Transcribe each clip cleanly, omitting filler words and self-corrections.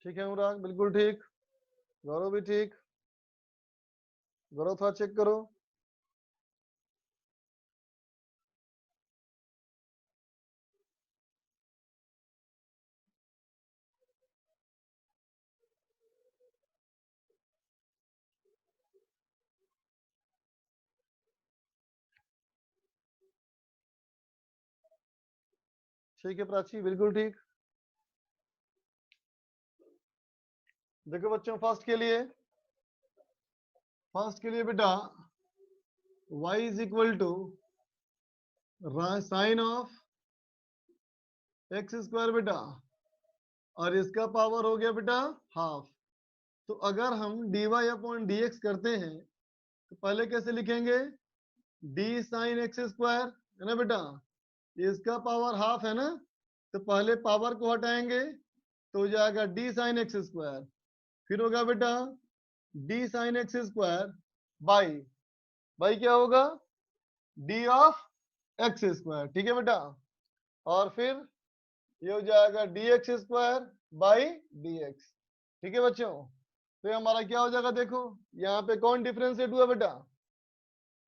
ठीक है अनुराग, बिल्कुल ठीक। गौरव भी ठीक। गौरव थोड़ा चेक करो। ठीक है प्राची, बिल्कुल ठीक। देखो बच्चों, फर्स्ट के लिए बेटा y is equal to sine of X square बेटा, और इसका पावर हो गया बेटा हाफ। तो अगर हम dy अपॉन dx करते हैं तो पहले कैसे लिखेंगे? d साइन एक्स स्क्वायर है ना बेटा, इसका पावर हाफ है ना, तो पहले पावर को हटाएंगे तो हो जाएगा d साइन एक्स स्क्वायर। फिर होगा बेटा d sign X square by by क्या होगा? d of X square. ठीक है बेटा, और फिर ये हो जाएगा D x square by D x. ठीक है बच्चों, तो हमारा क्या हो जाएगा? देखो यहाँ पे कौन डिफरेंशिएट हुआ बेटा?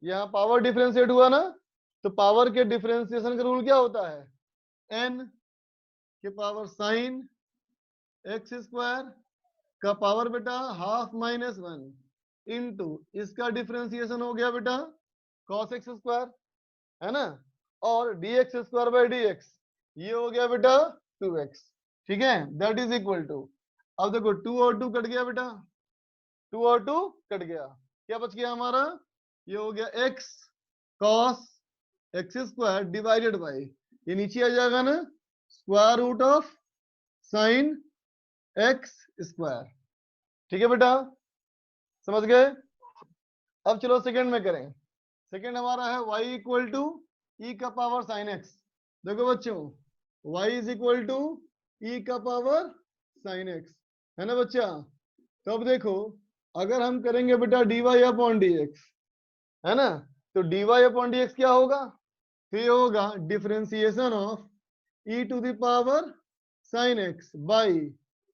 यहाँ पावर डिफरेंशिएट हुआ ना, तो पावर के डिफरेंशिएशन का रूल क्या होता है? एन के पावर साइन एक्स स्क्वायर का पावर बेटा हाफ माइनस वन इंटू इसका डिफरेंशिएशन हो गया बेटा कॉस एक्स स्क्वायर, है ना, और D x square by D x ये हो गया बेटा 2x। ठीक है, दैट इज इक्वल टू, अब देखो 2 और 2 कट गया बेटा, 2 और 2 कट गया, क्या बच गया हमारा? ये हो गया x cos X square divided by, ये नीचे आ जाएगा ना, square root of sine X square. ठीक है बेटा, समझ गए? अब चलो सेकंड में करें। सेकंड हमारा है y इक्वल टू ई का पावर साइन एक्स। देखो बच्चों, y इज इक्वल टू ई का पावर साइन एक्स, है ना बच्चा? तो अब देखो, अगर हम करेंगे बेटा dy अपॉन dx, है ना, तो dy अपॉन dx क्या होगा? फिर होगा differentiation of e to the power sine X by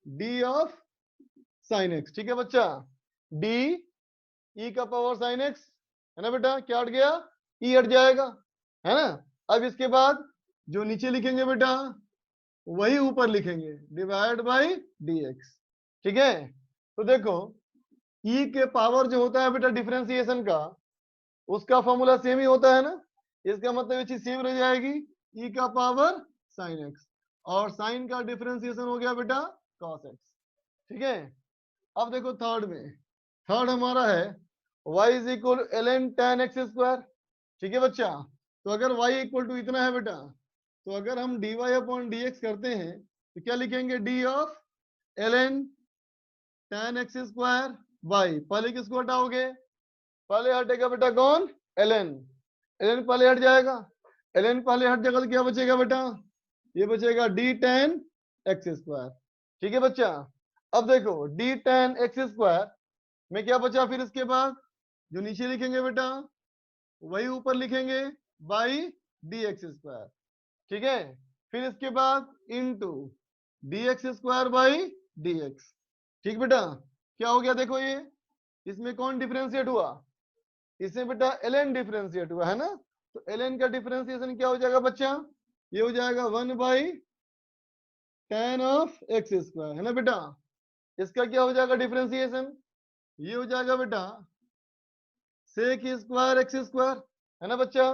d of sine X. ठीक है बच्चा, d e का पावर साइन एक्स, है ना बेटा, क्या हट गया? e हट जाएगा, है ना। अब इसके बाद जो नीचे लिखेंगे बेटा वही ऊपर लिखेंगे, डिवाइड बाई dx। ठीक है, तो देखो e के पावर जो होता है बेटा डिफरेंशिएशन का, उसका फॉर्मूला सेम ही होता है ना, इसका मतलब ये चीज सेम रह जाएगी, e का पावर साइन एक्स, और साइन का डिफरेंशिएशन हो गया बेटा cos एक्स। ठीक है, अब देखो थर्ड में, थर्ड हमारा है y is equal L N tan X square. ठीक है बच्चा, तो अगर y इक्वल टू इतना है बेटा, तो अगर हम dy अपॉन dx करते हैं तो क्या लिखेंगे? d of L N tan X square by, पहले किसको हटाओगे? पहले हटेगा बेटा कौन? एल एन, एल एन पहले हट जाएगा, एल एन पहले हट जाएगा तो क्या बचेगा बेटा? ये बचेगा डी टेन एक्स स्क्वायर। ठीक है बच्चा, अब देखो डी टेन एक्स स्क्वायर में क्या बचा? फिर इसके बाद जो नीचे लिखेंगे बेटा वही ऊपर लिखेंगे बाई डी एक्स स्क्वायर। ठीक है, फिर इसके बाद into D x square by D x. ठीक बेटा, क्या हो गया? देखो ये इसमें कौन डिफरेंशिएट हुआ? इसमें बेटा एल एन डिफरेंशिएट हुआ, है ना, तो एल एन का डिफरेंशिएशन क्या हो जाएगा बच्चा? ये हो जाएगा 1 by ten of X square, है ना बेटा। इसका क्या हो जाएगा डिफरेंशिएशन? ये हो जाएगा बेटा सेक स्क्वायर एक्स स्क्वायर, है ना बच्चा,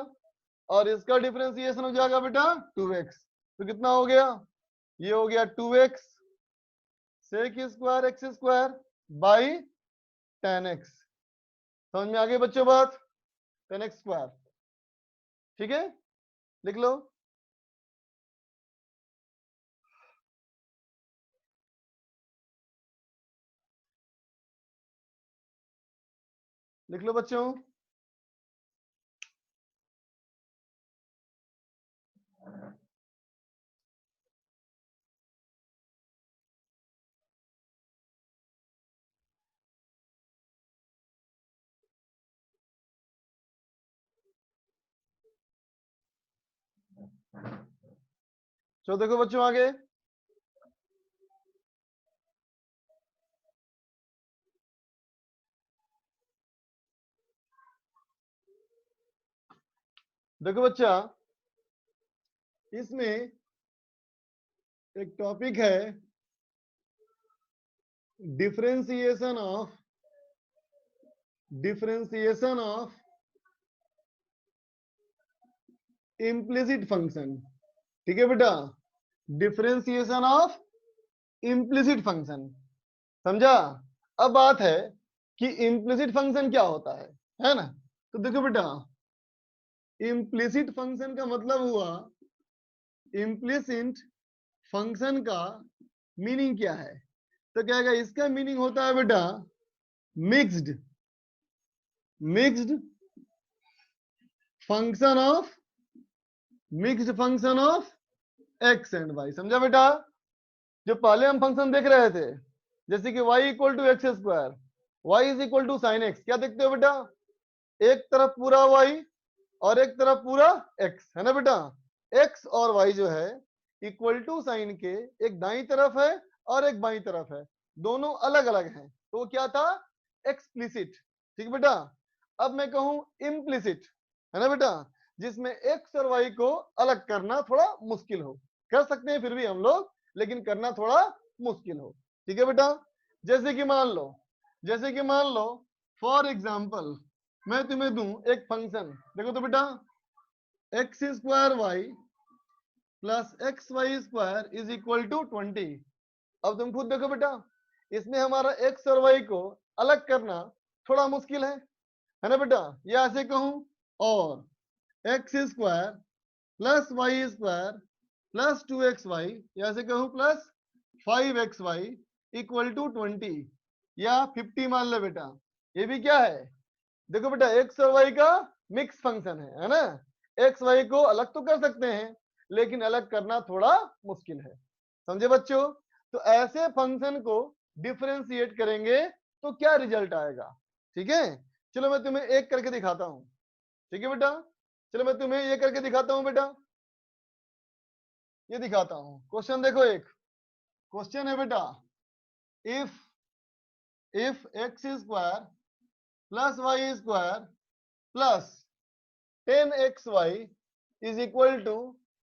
और इसका डिफरेंशिएशन हो जाएगा बेटा 2x। तो कितना हो गया? ये हो गया 2x sec square X square by tan X. समझ में आ गई बच्चों बात? Tan X square. ठीक है, लिख लो। लिख लो बच्चों। चलो देखो बच्चों आगे, देखो बच्चा, इसमें एक टॉपिक है डिफरेंशिएशन ऑफ इम्प्लिसिट फंक्शन। ठीक है बेटा, डिफरेंशिएशन ऑफ इम्प्लिसिट फंक्शन, समझा। अब बात है कि इम्प्लिसिट फंक्शन क्या होता है ना। तो देखो बेटा, इम्प्लिसिट फंक्शन का मतलब हुआ, इम्प्लिसिट फंक्शन का मीनिंग क्या है। तो क्या है, इसका मीनिंग होता है बेटा mixed mixed function of mixed function of X and Y. समझा बेटा। जो पहले हम फंक्शन देख रहे थे, जैसे कि y equal to X square, Y is equal to sine X, क्या देखते हो बेटा, एक तरफ पूरा y और एक तरफ पूरा x, है ना बेटा। x और y जो है इक्वल टू साइन के, एक दाईं तरफ है और एक बाईं तरफ है, दोनों अलग अलग हैं, तो वो क्या था, एक्सप्लिसिट। ठीक बेटा। अब मैं कहूं इम्प्लिसिट, है ना बेटा, जिसमें x और y को अलग करना थोड़ा मुश्किल हो, कर सकते हैं फिर भी हम लोग, लेकिन करना थोड़ा मुश्किल हो। ठीक है बेटा। जैसे कि मान लो फॉर एग्जाम्पल, मैं तुम्हें दूं एक फंक्शन, देखो तो बेटा, X square Y plus X Y square is equal to 20। अब तुम खुद देखो बेटा, इसमें हमारा एक्स और वाई को अलग करना थोड़ा मुश्किल है ना बेटा। या ऐसे कहूं, और X square plus Y square plus 2xy, या ऐसे कहूं प्लस 5xy इक्वल टू 20 या 50 मान ले बेटा। ये भी क्या है, देखो बेटा, एक्स और वाई का मिक्स फंक्शन है ना। एक्स वाई को अलग तो कर सकते हैं, लेकिन अलग करना थोड़ा मुश्किल है, समझे बच्चों। तो ऐसे फंक्शन को डिफरेंशिएट करेंगे तो क्या रिजल्ट आएगा। ठीक है, चलो मैं तुम्हें एक करके दिखाता हूं। ठीक है बेटा, चलो मैं तुम्हें ये करके दिखाता हूं बेटा, ये दिखाता हूं। क्वेश्चन देखो, एक क्वेश्चन है बेटा, if X square plus Y square plus 10xy is equal to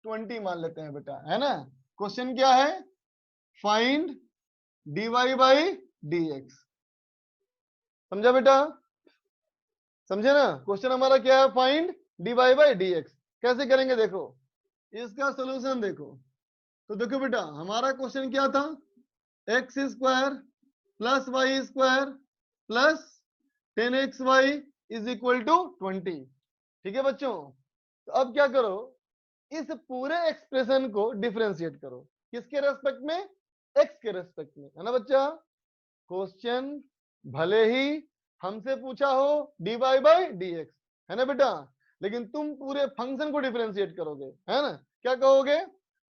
20 मान लेते हैं बेटा, है ना। क्वेश्चन क्या है, फाइंड dy बाई dx। समझा बेटा, समझे ना। क्वेश्चन हमारा क्या है, फाइंड dy बाई dx। कैसे करेंगे देखो, इसका सोल्यूशन देखो। तो देखो बेटा, हमारा क्वेश्चन क्या था, X square plus Y square plus 10xy is equal to 20। ठीक है बच्चों। तो अब क्या करो, इस पूरे एक्सप्रेशन को डिफरेंशिएट करो, किसके रेस्पेक्ट में, एक्स के रेस्पेक्ट में, है ना बच्चा। क्वेश्चन भले ही हमसे पूछा हो dy बाई dx, है ना बेटा, लेकिन तुम पूरे फंक्शन को डिफरेंशिएट करोगे, है ना। क्या कहोगे,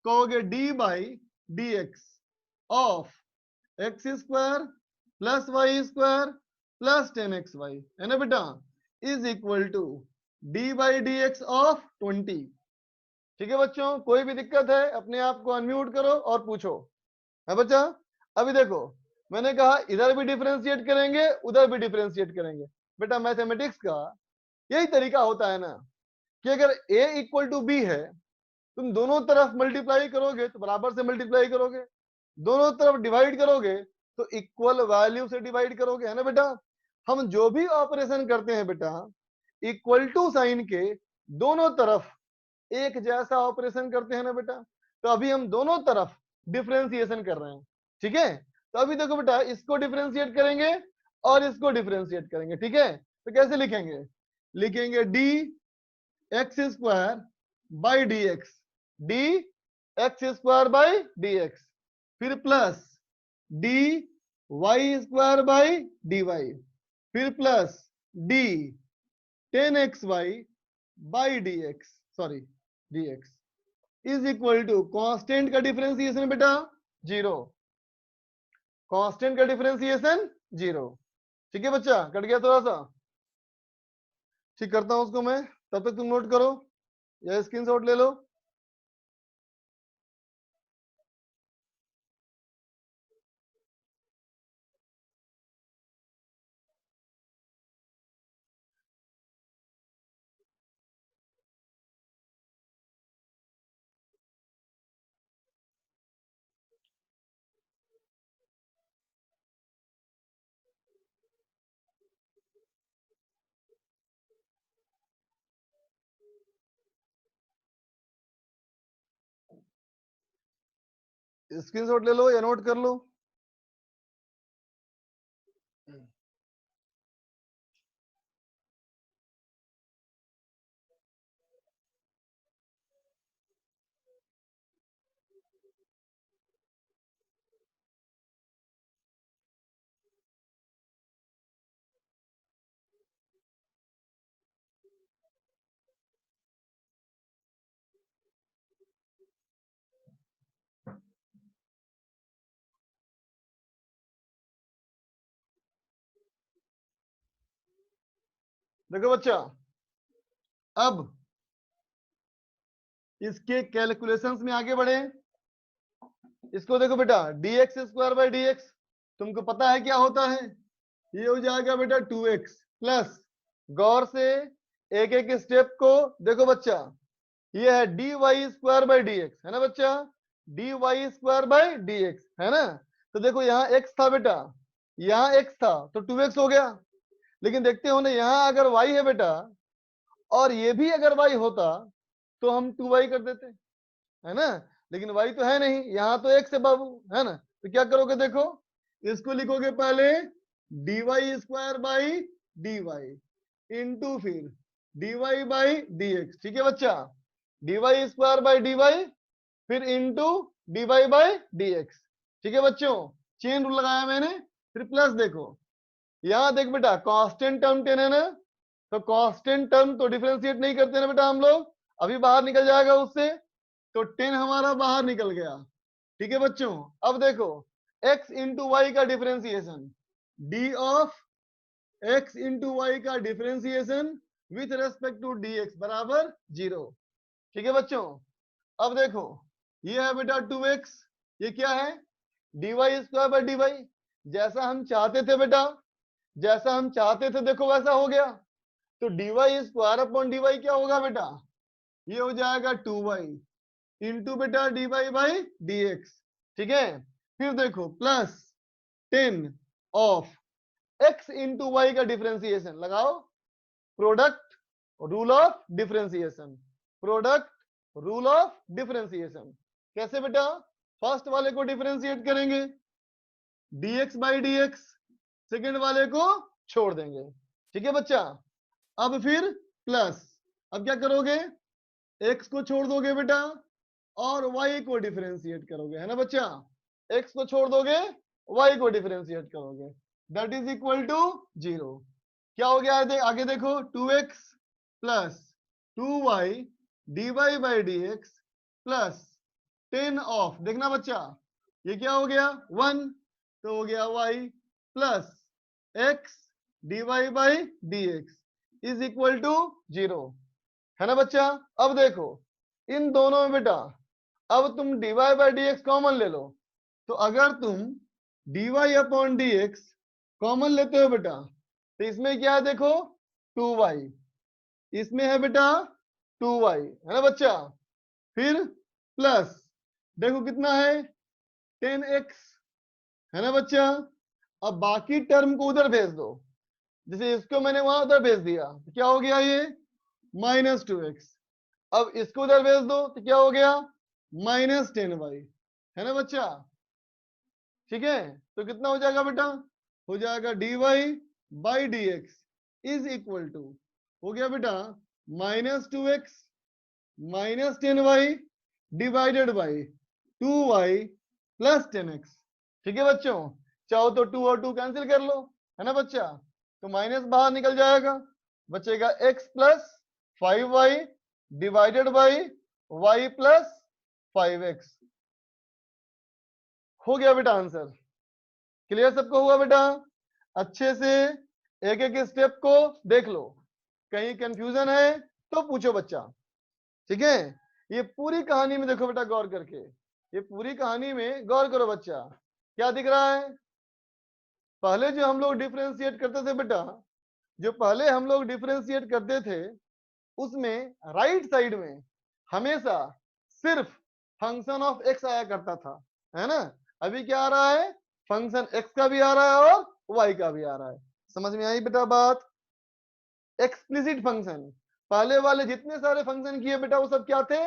कहोगे D by D X of X square plus Y square plus 10xy, है ना बेटा, is equal to D by D X of 20। ठीक है बच्चों, कोई भी दिक्कत है अपने आप को अनम्यूट करो और पूछो, है बच्चा। अभी देखो, मैंने कहा इधर भी डिफरेंशिएट करेंगे उधर भी डिफरेंशिएट करेंगे। बेटा मैथमेटिक्स का यही तरीका होता है ना, कि अगर a इक्वल टू बी है, तुम दोनों तरफ मल्टीप्लाई करोगे तो बराबर से मल्टीप्लाई करोगे, दोनों तरफ डिवाइड करोगे तो इक्वल वैल्यू से डिवाइड करोगे, है ना बेटा। हम जो भी ऑपरेशन करते हैं बेटा, इक्वल टू साइन के दोनों तरफ एक जैसा ऑपरेशन करते हैं ना बेटा। तो अभी हम दोनों तरफ डिफरेंशिएशन कर रहे हैं। ठीक है, तो अभी देखो बेटा, इसको डिफरेंशिएट करेंगे और इसको डिफरेंशिएट करेंगे। ठीक है, तो कैसे लिखेंगे, लिखेंगे d x square by D x, d x square by D x, फिर plus D Y square by D y, फिर plus d 10xy by D x, sorry d x, is equal to constant का differentiation बेटा zero, constant का differentiation zero. ठीक है बच्चा, cut गया थोड़ा सा, ठीक करता हूं उसको मैं, तब तक तुम नोट करो या स्क्रीनशॉट ले लो। स्क्रीनशॉट ले लो या नोट कर लो। देखो बच्चा, अब इसके कैलकुलेशंस में आगे बढ़े। इसको देखो बेटा, dx स्क्वायर बाई dx तुमको पता है क्या होता है, ये हो जाएगा बेटा 2x प्लस, गौर से एक एक स्टेप को देखो बच्चा, ये है dy स्क्वायर बाई dx, है ना बच्चा, dy स्क्वायर बाई dx, है ना। तो देखो यहाँ x था बेटा, यहाँ x था तो 2x हो गया, लेकिन देखते हो ना यहाँ अगर y है बेटा और ये भी अगर y होता तो हम 2y कर देते, है ना, लेकिन y तो है नहीं, यहाँ तो x है बाबू, है ना। तो क्या करोगे, देखो इसको लिखोगे पहले dy square by dy into फिर dy बाई dx, ठीक है बच्चा, dy स्क्वायर बाई dy फिर इंटू dy बाई dx, ठीक है बच्चों, चेन रूल लगाया मैंने। फिर प्लस देखो, यहाँ देख बेटा कांस्टेंट टर्म 10 है ना, तो कांस्टेंट टर्म तो डिफरेंशिएट नहीं करते ना बेटा हम लोग, अभी बाहर निकल जाएगा उससे, तो 10 हमारा बाहर निकल गया, ठीक है बच्चों। अब देखो x इंटू वाई का differentiation, d of x into Y का differentiation with respect to dx बराबर 0, ठीक है बच्चों। अब देखो ये है बेटा 2x, ये क्या है dy स्क्वायर बाई dy, जैसा हम चाहते थे बेटा, जैसा हम चाहते थे देखो वैसा हो गया। तो dy स्क्वायर अपॉन dy क्या होगा बेटा, ये हो जाएगा 2y इंटू बेटा dy बाई dx, ठीक है। फिर देखो plus 10 of x into Y का डिफरेंशिएशन लगाओ, product rule of differentiation, product rule of differentiation, कैसे बेटा, फर्स्ट वाले को डिफरेंशिएट करेंगे dx बाई dx, सेकेंड वाले को छोड़ देंगे, ठीक है बच्चा। अब फिर प्लस, अब क्या करोगे, x को छोड़ दोगे बेटा और y को डिफरेंशिएट करोगे, है ना बच्चा, x को छोड़ दोगे y को डिफरेंशिएट करोगे, दैट इज इक्वल टू 0। क्या हो गया आगे देखो 2x plus 2y dy by dx plus 10 of, देखना बच्चा ये क्या हो गया 1, तो हो गया y plus x dy by dx is equal to 0, है ना बच्चा। अब देखो इन दोनों में बेटा, अब तुम dy बाई dx कॉमन ले लो, तो अगर तुम dy अपॉन dx कॉमन लेते हो बेटा, तो इसमें क्या है देखो 2y, इसमें है बेटा 2y, है ना बच्चा। फिर प्लस देखो कितना है 10x, है ना बच्चा। अब बाकी टर्म को उधर भेज दो, जैसे इसको मैंने वहां उधर भेज दिया तो क्या हो गया ये -2x, अब इसको उधर भेज दो तो क्या हो गया -10y, है ना बच्चा, ठीक है। तो कितना हो जाएगा बेटा, हो जाएगा dy by dx is equal to, हो गया बेटा -2x -10y divided by 2y plus 10x, ठीक है बच्चों। चाहो तो 2 और 2 कैंसिल कर लो, है ना बच्चा, तो माइनस बाहर निकल जाएगा, बचेगा x plus 5y divided by y plus 5x, हो गया बेटा आंसर। क्लियर सबको हुआ बेटा, अच्छे से एक एक स्टेप को देख लो, कहीं कंफ्यूजन है तो पूछो बच्चा, ठीक है। ये पूरी कहानी में देखो बेटा गौर करके, ये पूरी कहानी में गौर करो बच्चा, क्या दिख रहा है, पहले जो हम लोग डिफरेंशिएट करते थे बेटा, जो पहले हम लोग डिफरेंशिएट करते थे उसमें राइट साइड में हमेशा सिर्फ फंक्शन ऑफ एक्स आया करता था, है ना। अभी क्या आ रहा है, फंक्शन एक्स का भी आ रहा है और वाई का भी आ रहा है, समझ में आई बेटा बात। एक्सप्लिसिट फंक्शन, पहले वाले जितने सारे फंक्शन किए बेटा वो सब क्या थे,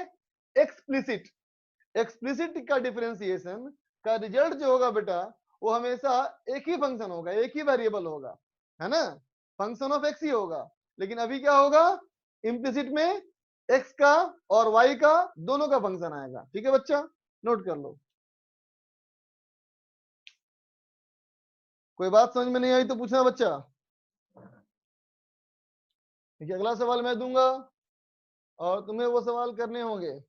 एक्सप्लिसिट, एक्सप्लिसिट का डिफरेंशिएशन का रिजल्ट जो होगा बेटा वो हमेशा एक ही फंक्शन होगा, एक ही वेरिएबल होगा, है ना, फंक्शन ऑफ एक्स ही होगा। लेकिन अभी क्या होगा, इम्प्लिसिट में एक्स का और वाई का दोनों का फंक्शन आएगा। ठीक है बच्चा, नोट कर लो। कोई बात समझ में नहीं आई तो पूछना बच्चा। ठीक है, अगला सवाल मैं दूंगा और तुम्हें वो सवाल करने होंगे।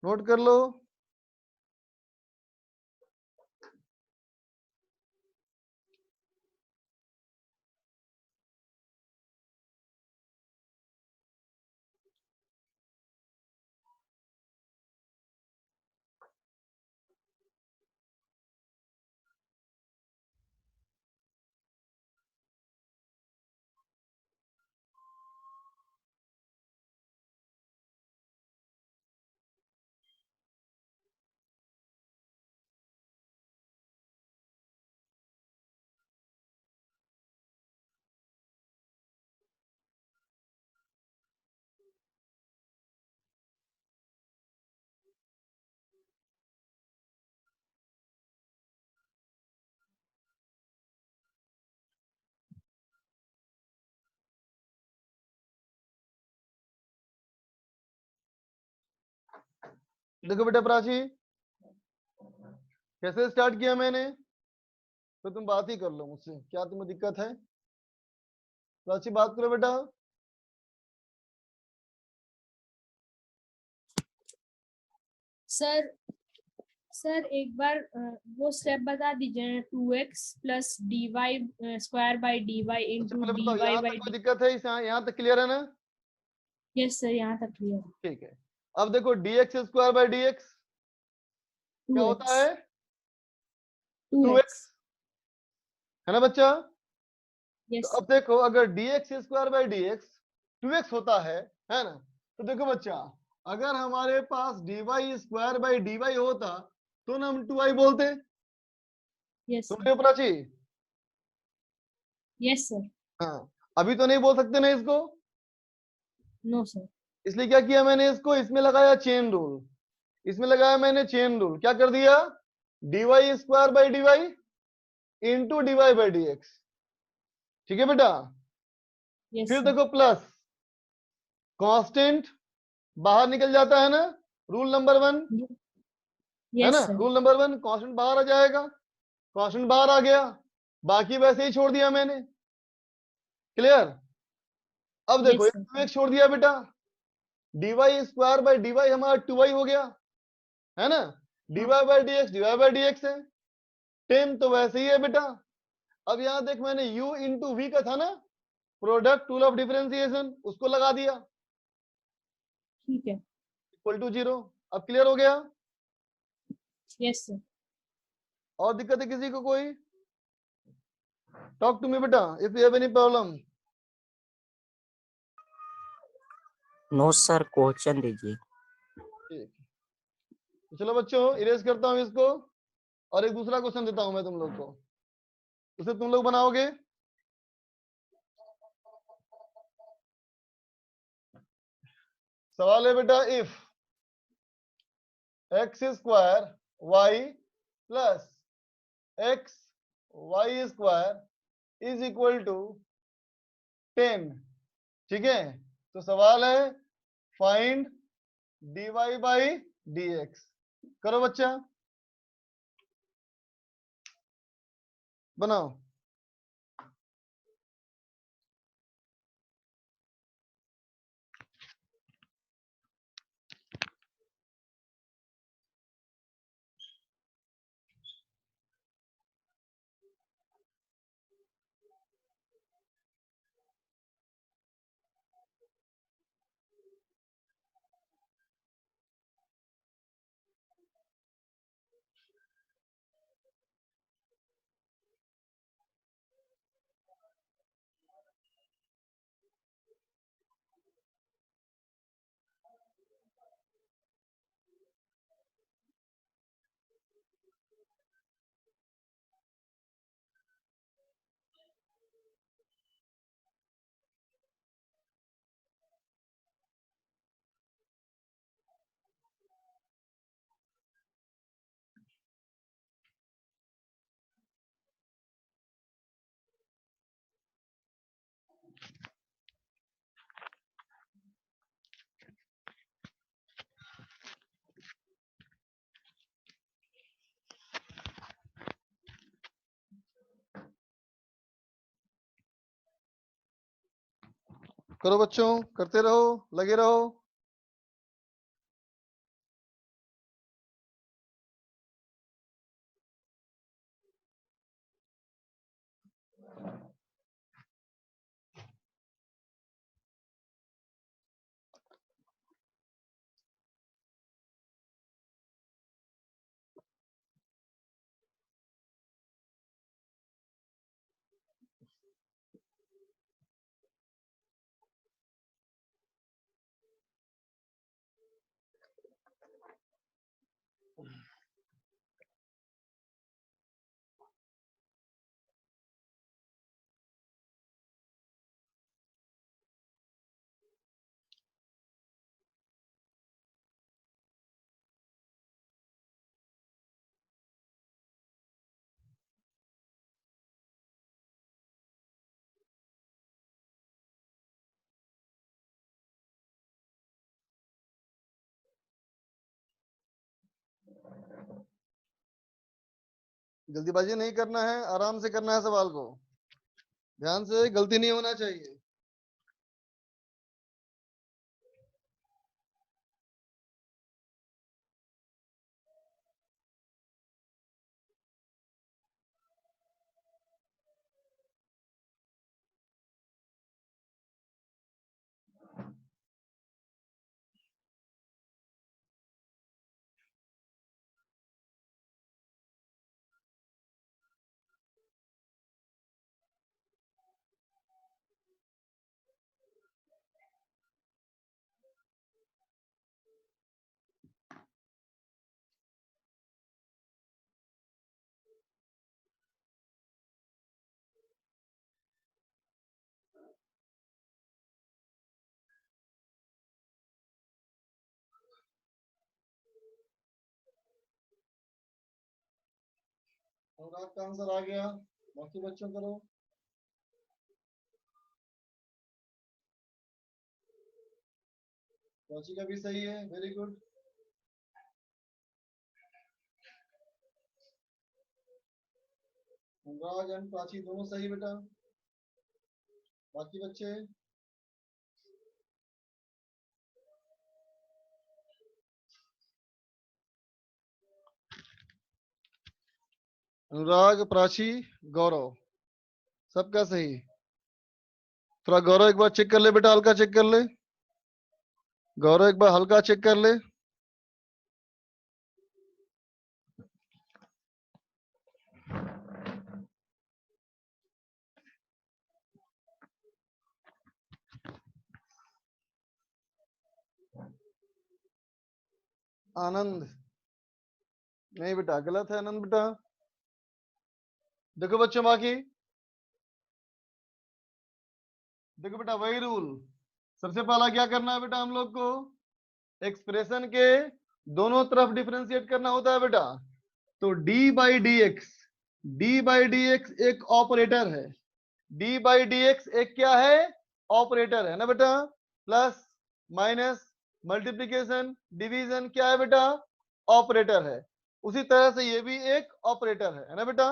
नोट कर लो। देखो बेटा प्राची, कैसे स्टार्ट किया मैंने, तो तुम बात ही कर लो मुझसे, क्या तुम्हें दिक्कत है? प्राची बात करो बेटा। सर सर एक बार वो स्टेप बता दीजिए, 2x plus D Y square by D Y अच्छा इंटू पहले डी बताओ, वाई यहाँ बाई तक कोई डी। दिक्कत है? इस यहाँ तक क्लियर है ना? यस सर, यहाँ तक क्लियर। ठीक है, अब देखो dx स्क्वायर बाई dx क्या होता 2x है? 2x, 2x। है ना बच्चा? तो यस अब सर। देखो, अगर dx square by dx 2x होता है ना, तो देखो बच्चा, अगर हमारे पास dy स्क्वायर बाई dy होता तो ना हम 2i बोलते। यस सुन सर। रहे हो प्राची? Yes sir. हाँ, अभी तो नहीं बोल सकते ना इसको, नो सर। इसलिए क्या किया मैंने, इसको इसमें लगाया चेन रूल। इसमें लगाया मैंने चेन रूल, क्या कर दिया, dy square by dy into dy by dx। ठीक है बेटा? यस फिर सर। देखो प्लस कांस्टेंट बाहर निकल जाता है ना, रूल नंबर 1, है ना, yes sir. Rule number 1, constant बाहर आ जाएगा, कांस्टेंट बाहर आ गया, बाकी वैसे ही छोड़ दिया मैंने। क्लियर? अब देखो यस एक सर। 2x छोड़ दिया बेटा, dy स्क्वायर बाई dy हमारा 2y हो गया, है ना, dy हाँ। बाई dx है, 10 तो वैसे ही है बेटा। अब यहां देख, मैंने u इंटू v का था ना, प्रोडक्ट टूल ऑफ डिफरेंशिएशन, उसको लगा दिया, ठीक है। Equal to 0। अब क्लियर हो गया? Yes sir. और दिक्कत है किसी को कोई? टॉक टू मी बेटा if you have any problem. No sir, question दीजिए। ठीक, तो चलो बच्चों इरेज करता हूं इसको, और एक दूसरा क्वेश्चन देता हूं मैं तुम लोग को, उसे तुम लोग बनाओगे। सवाल है बेटा, if X square Y plus X Y square is equal to 10। ठीक है, तो सवाल है फाइंड dy बाई dx। करो बच्चा, बनाओ। करो बच्चों, करते रहो, लगे रहो। जल्दीबाजी नहीं करना है, आराम से करना है सवाल को, ध्यान से, गलती नहीं होना चाहिए। अनुराग का आंसर आ गया, बाकी बच्चों करो। प्राची का भी सही है, very good. Anurag and Prachi दोनों सही बेटा, बाकी बच्चे। अनुराग, प्राची, गौरव, सबका सही। थोड़ा गौरव एक बार चेक कर ले बेटा, हल्का चेक कर ले। गौरव एक बार हल्का चेक कर ले। आनंद, नहीं बेटा, गलत है आनंद बेटा। देखो बच्चों, बाकी देखो बेटा, वही रूल। सबसे पहला क्या करना है बेटा हम लोग को, एक्सप्रेशन के दोनों तरफ डिफरेंशिएट करना होता है बेटा। तो d by D x, D by D x एक ऑपरेटर है, d बाई डी एक्स एक क्या है, ऑपरेटर है ना बेटा। प्लस माइनस मल्टीप्लीकेशन डिवीजन क्या है बेटा, ऑपरेटर है। उसी तरह से ये भी एक ऑपरेटर है ना बेटा।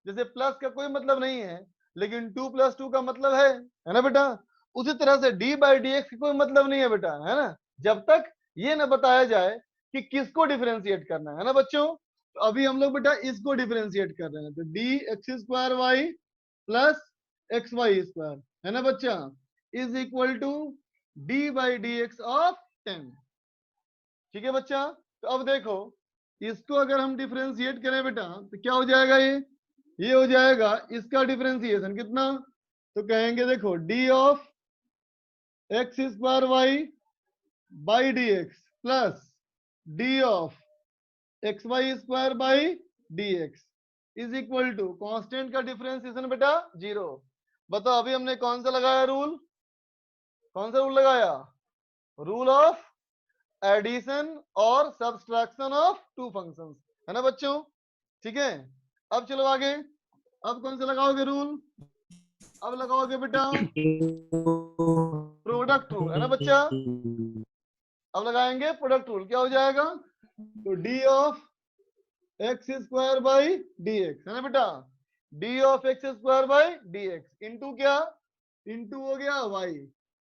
जैसे प्लस का कोई मतलब नहीं है, लेकिन 2 प्लस 2 का मतलब है ना बेटा। उसी तरह से d बाई डी एक्स कोई मतलब नहीं है बेटा, है ना, जब तक ये ना बताया जाए कि किसको डिफरेंशिएट करना है ना बच्चों। तो अभी हम लोग बेटा इसको डिफरेंशिएट कर रहे हैं, तो D x square Y plus X Y square, है ना बच्चा, is equal to D by D X of 10। ठीक है बच्चा। तो अब देखो, इसको अगर हम डिफरेंशिएट करें बेटा तो क्या हो जाएगा, ये हो जाएगा इसका डिफरेंशिएशन कितना। तो कहेंगे देखो D of X square Y by D X plus D of X Y square by D x is equal to constant का डिफरेंशिएशन बेटा 0। बताओ अभी हमने कौन सा लगाया रूल, कौन सा रूल लगाया, रूल ऑफ एडिशन और सब्सट्रैक्शन ऑफ टू फंक्शंस, है ना बच्चों। ठीक है, अब चलो आगे, अब कौन सा लगाओगे रूल, अब लगाओगे बेटा प्रोडक्ट रूल, है ना बच्चा। अब लगाएंगे प्रोडक्ट रूल, क्या हो जाएगा, तो D of X square by D X, है ना बेटा, D of X square by D x into क्या, इंटू हो गया वाई,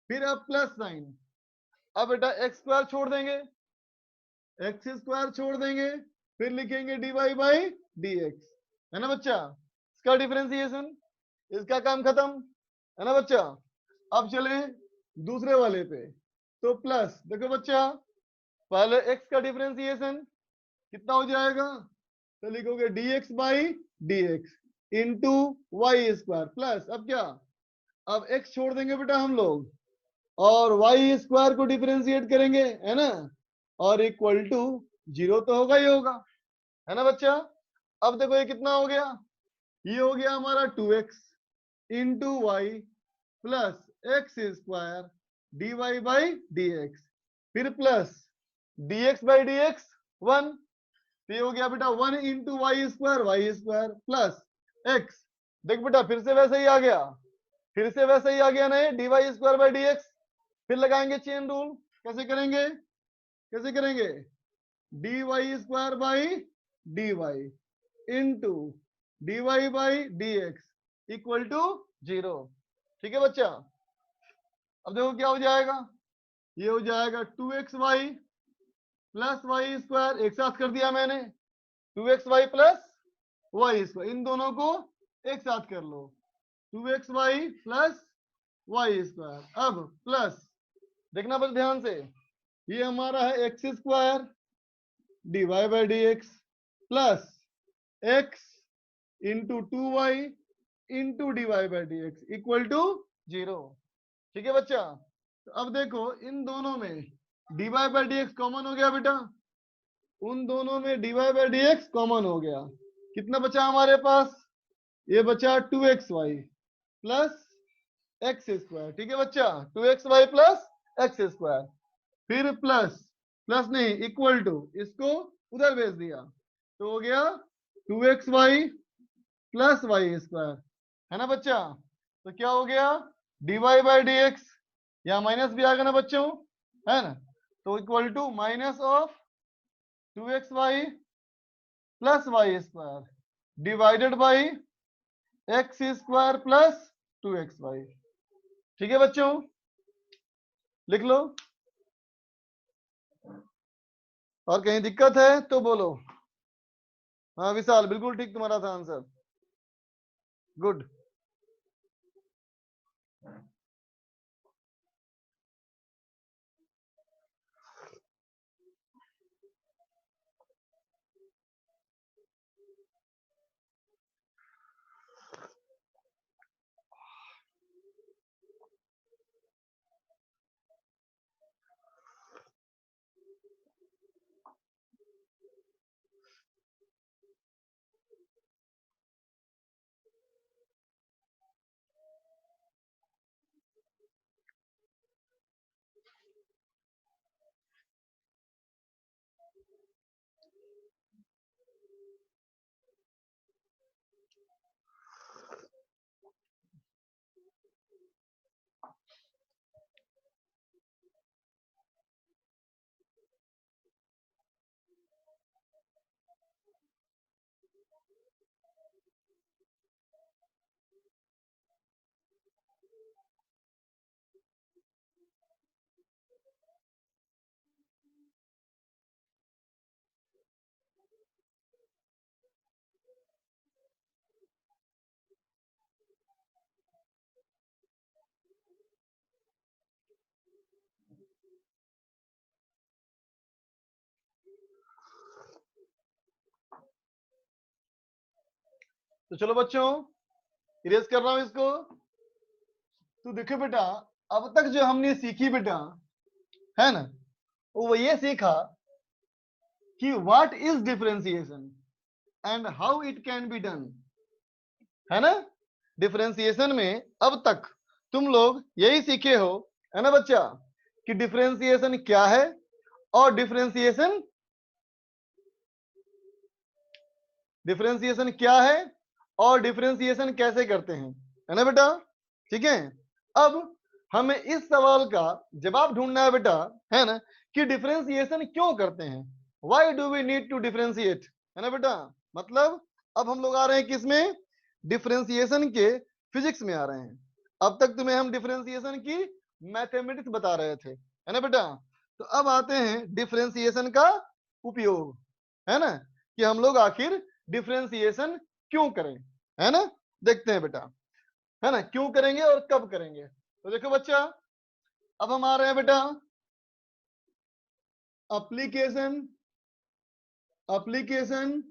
फिर अब प्लस साइन। अब बेटा एक्स स्क्वायर छोड़ देंगे, एक्स स्क्वायर छोड़ देंगे, फिर लिखेंगे D Y by D X, है ना बच्चा, इसका डिफरेंशिएशन, इसका काम खत्म, है ना बच्चा। अब चले दूसरे वाले पे, तो प्लस, देखो बच्चा पहले एक्स का डिफरेंशिएशन कितना हो जाएगा, तो लिखोगे dx by dx into Y square plus, अब क्या, अब x छोड़ देंगे बेटा हम लोग, और वाई स्क्वायर को डिफरेंशिएट करेंगे, है ना, और इक्वल टू 0 तो होगा ही होगा, है ना बच्चा। अब देखो ये कितना हो गया, ये हो गया हमारा 2x into y plus x square D Y by D x, फिर plus dx by D x 1, ये हो गया बेटा 1 into Y square plus x, देख बेटा फिर से वैसे ही आ गया, फिर से वैसे ही आ गया ना, D Y square by D x. फिर लगाएंगे चेन रूल, कैसे करेंगे, कैसे करेंगे, D Y square by D Y into D Y by D X equal to 0, ठीक है बच्चा। अब देखो क्या हो जाएगा, ये हो जाएगा 2xy प्लस वाई स्क्वायर, एक साथ कर दिया मैंने, 2xy प्लस वाई स्क्वायर, इन दोनों को एक साथ कर लो, 2xy प्लस वाई स्क्वायर, अब प्लस, देखना बस ध्यान से, ये हमारा है X square D Y by D X plus X into 2y into D Y by D X equal to 0, ठीक है बच्चा। तो अब देखो इन दोनों में D Y by D X common हो गया बेटा, उन दोनों में D Y by D X common हो गया, कितना बचा हमारे पास, ये बचा 2xy प्लस एक्स स्क्वायर, ठीक है बच्चा, 2xy प्लस एक्स स्क्वायर, फिर प्लस, प्लस नहीं इक्वल टू, इसको उधर भेज दिया, तो हो गया 2xy प्लस वाई स्क्वायर, है ना बच्चा। तो क्या हो गया, D Y by D X, या माइनस भी आ गया ना बच्चों, है ना, तो equal to minus of 2xy plus Y square divided by X square plus 2xy, ठीक है बच्चों, लिख लो। और कहीं दिक्कत है तो बोलो। हाँ विशाल बिल्कुल ठीक तुम्हारा था आंसर, गुड। तो चलो बच्चों इरेज कर रहा हूं इसको। तो देखो बेटा अब तक जो हमने सीखी बेटा, है ना, वो ये सीखा कि what is differentiation and how it can be done, है ना। डिफरेंशिएशन में अब तक तुम लोग यही सीखे हो, है ना बच्चा, कि डिफरेंशिएशन क्या है और डिफरेंशिएशन क्या है और डिफरेंशिएशन कैसे करते हैं, है ना बेटा। ठीक है, अब हमें इस सवाल का जवाब ढूंढना है बेटा, है ना, कि डिफरेंशिएशन क्यों करते हैं, why do we need to differentiate, है ना बेटा। मतलब अब हम लोग आ रहे हैं किसमें, डिफरेंशिएशन के फिजिक्स में आ रहे हैं। अब तक तुम्हें हम डिफरेंशिएशन की मैथमेटिक्स बता रहे थे, है ना बेटा। तो अब आते हैं डिफरेंशिएशन का उपयोग, है ना, कि हम लोग आखिर डिफरेंशिएशन क्यों करें, है ना। देखते हैं बेटा, है ना, क्यों करेंगे और कब करेंगे। तो देखो बच्चा, अब हम आ रहे हैं बेटा एप्लीकेशन एप्लीकेशन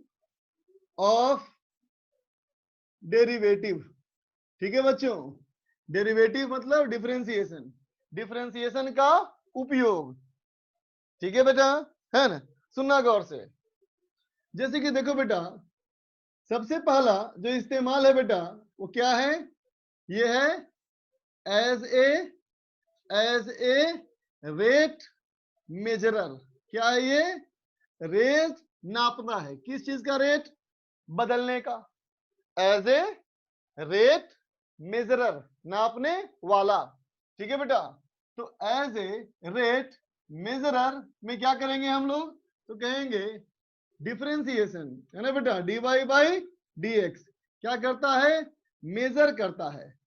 ऑफ डेरिवेटिव। ठीक है बच्चों, डेरिवेटिव मतलब डिफरेंशिएशन, डिफरेंशिएशन का उपयोग। ठीक है बेटा, है ना, सुनना गौर से। जैसे कि देखो बेटा, सबसे पहला जो इस्तेमाल है बेटा वो क्या है, ये है एज ए रेट मेजरर। क्या है ये, रेट नापना है, किस चीज का रेट, बदलने का, एज ए रेट मेजरर, नापने वाला। ठीक है बेटा, तो एज ए रेट मेजरर में क्या करेंगे हम लोग, तो कहेंगे डिफरेंशिएशन, है ना बेटा, dy बाई dx क्या करता है, मेजर करता है।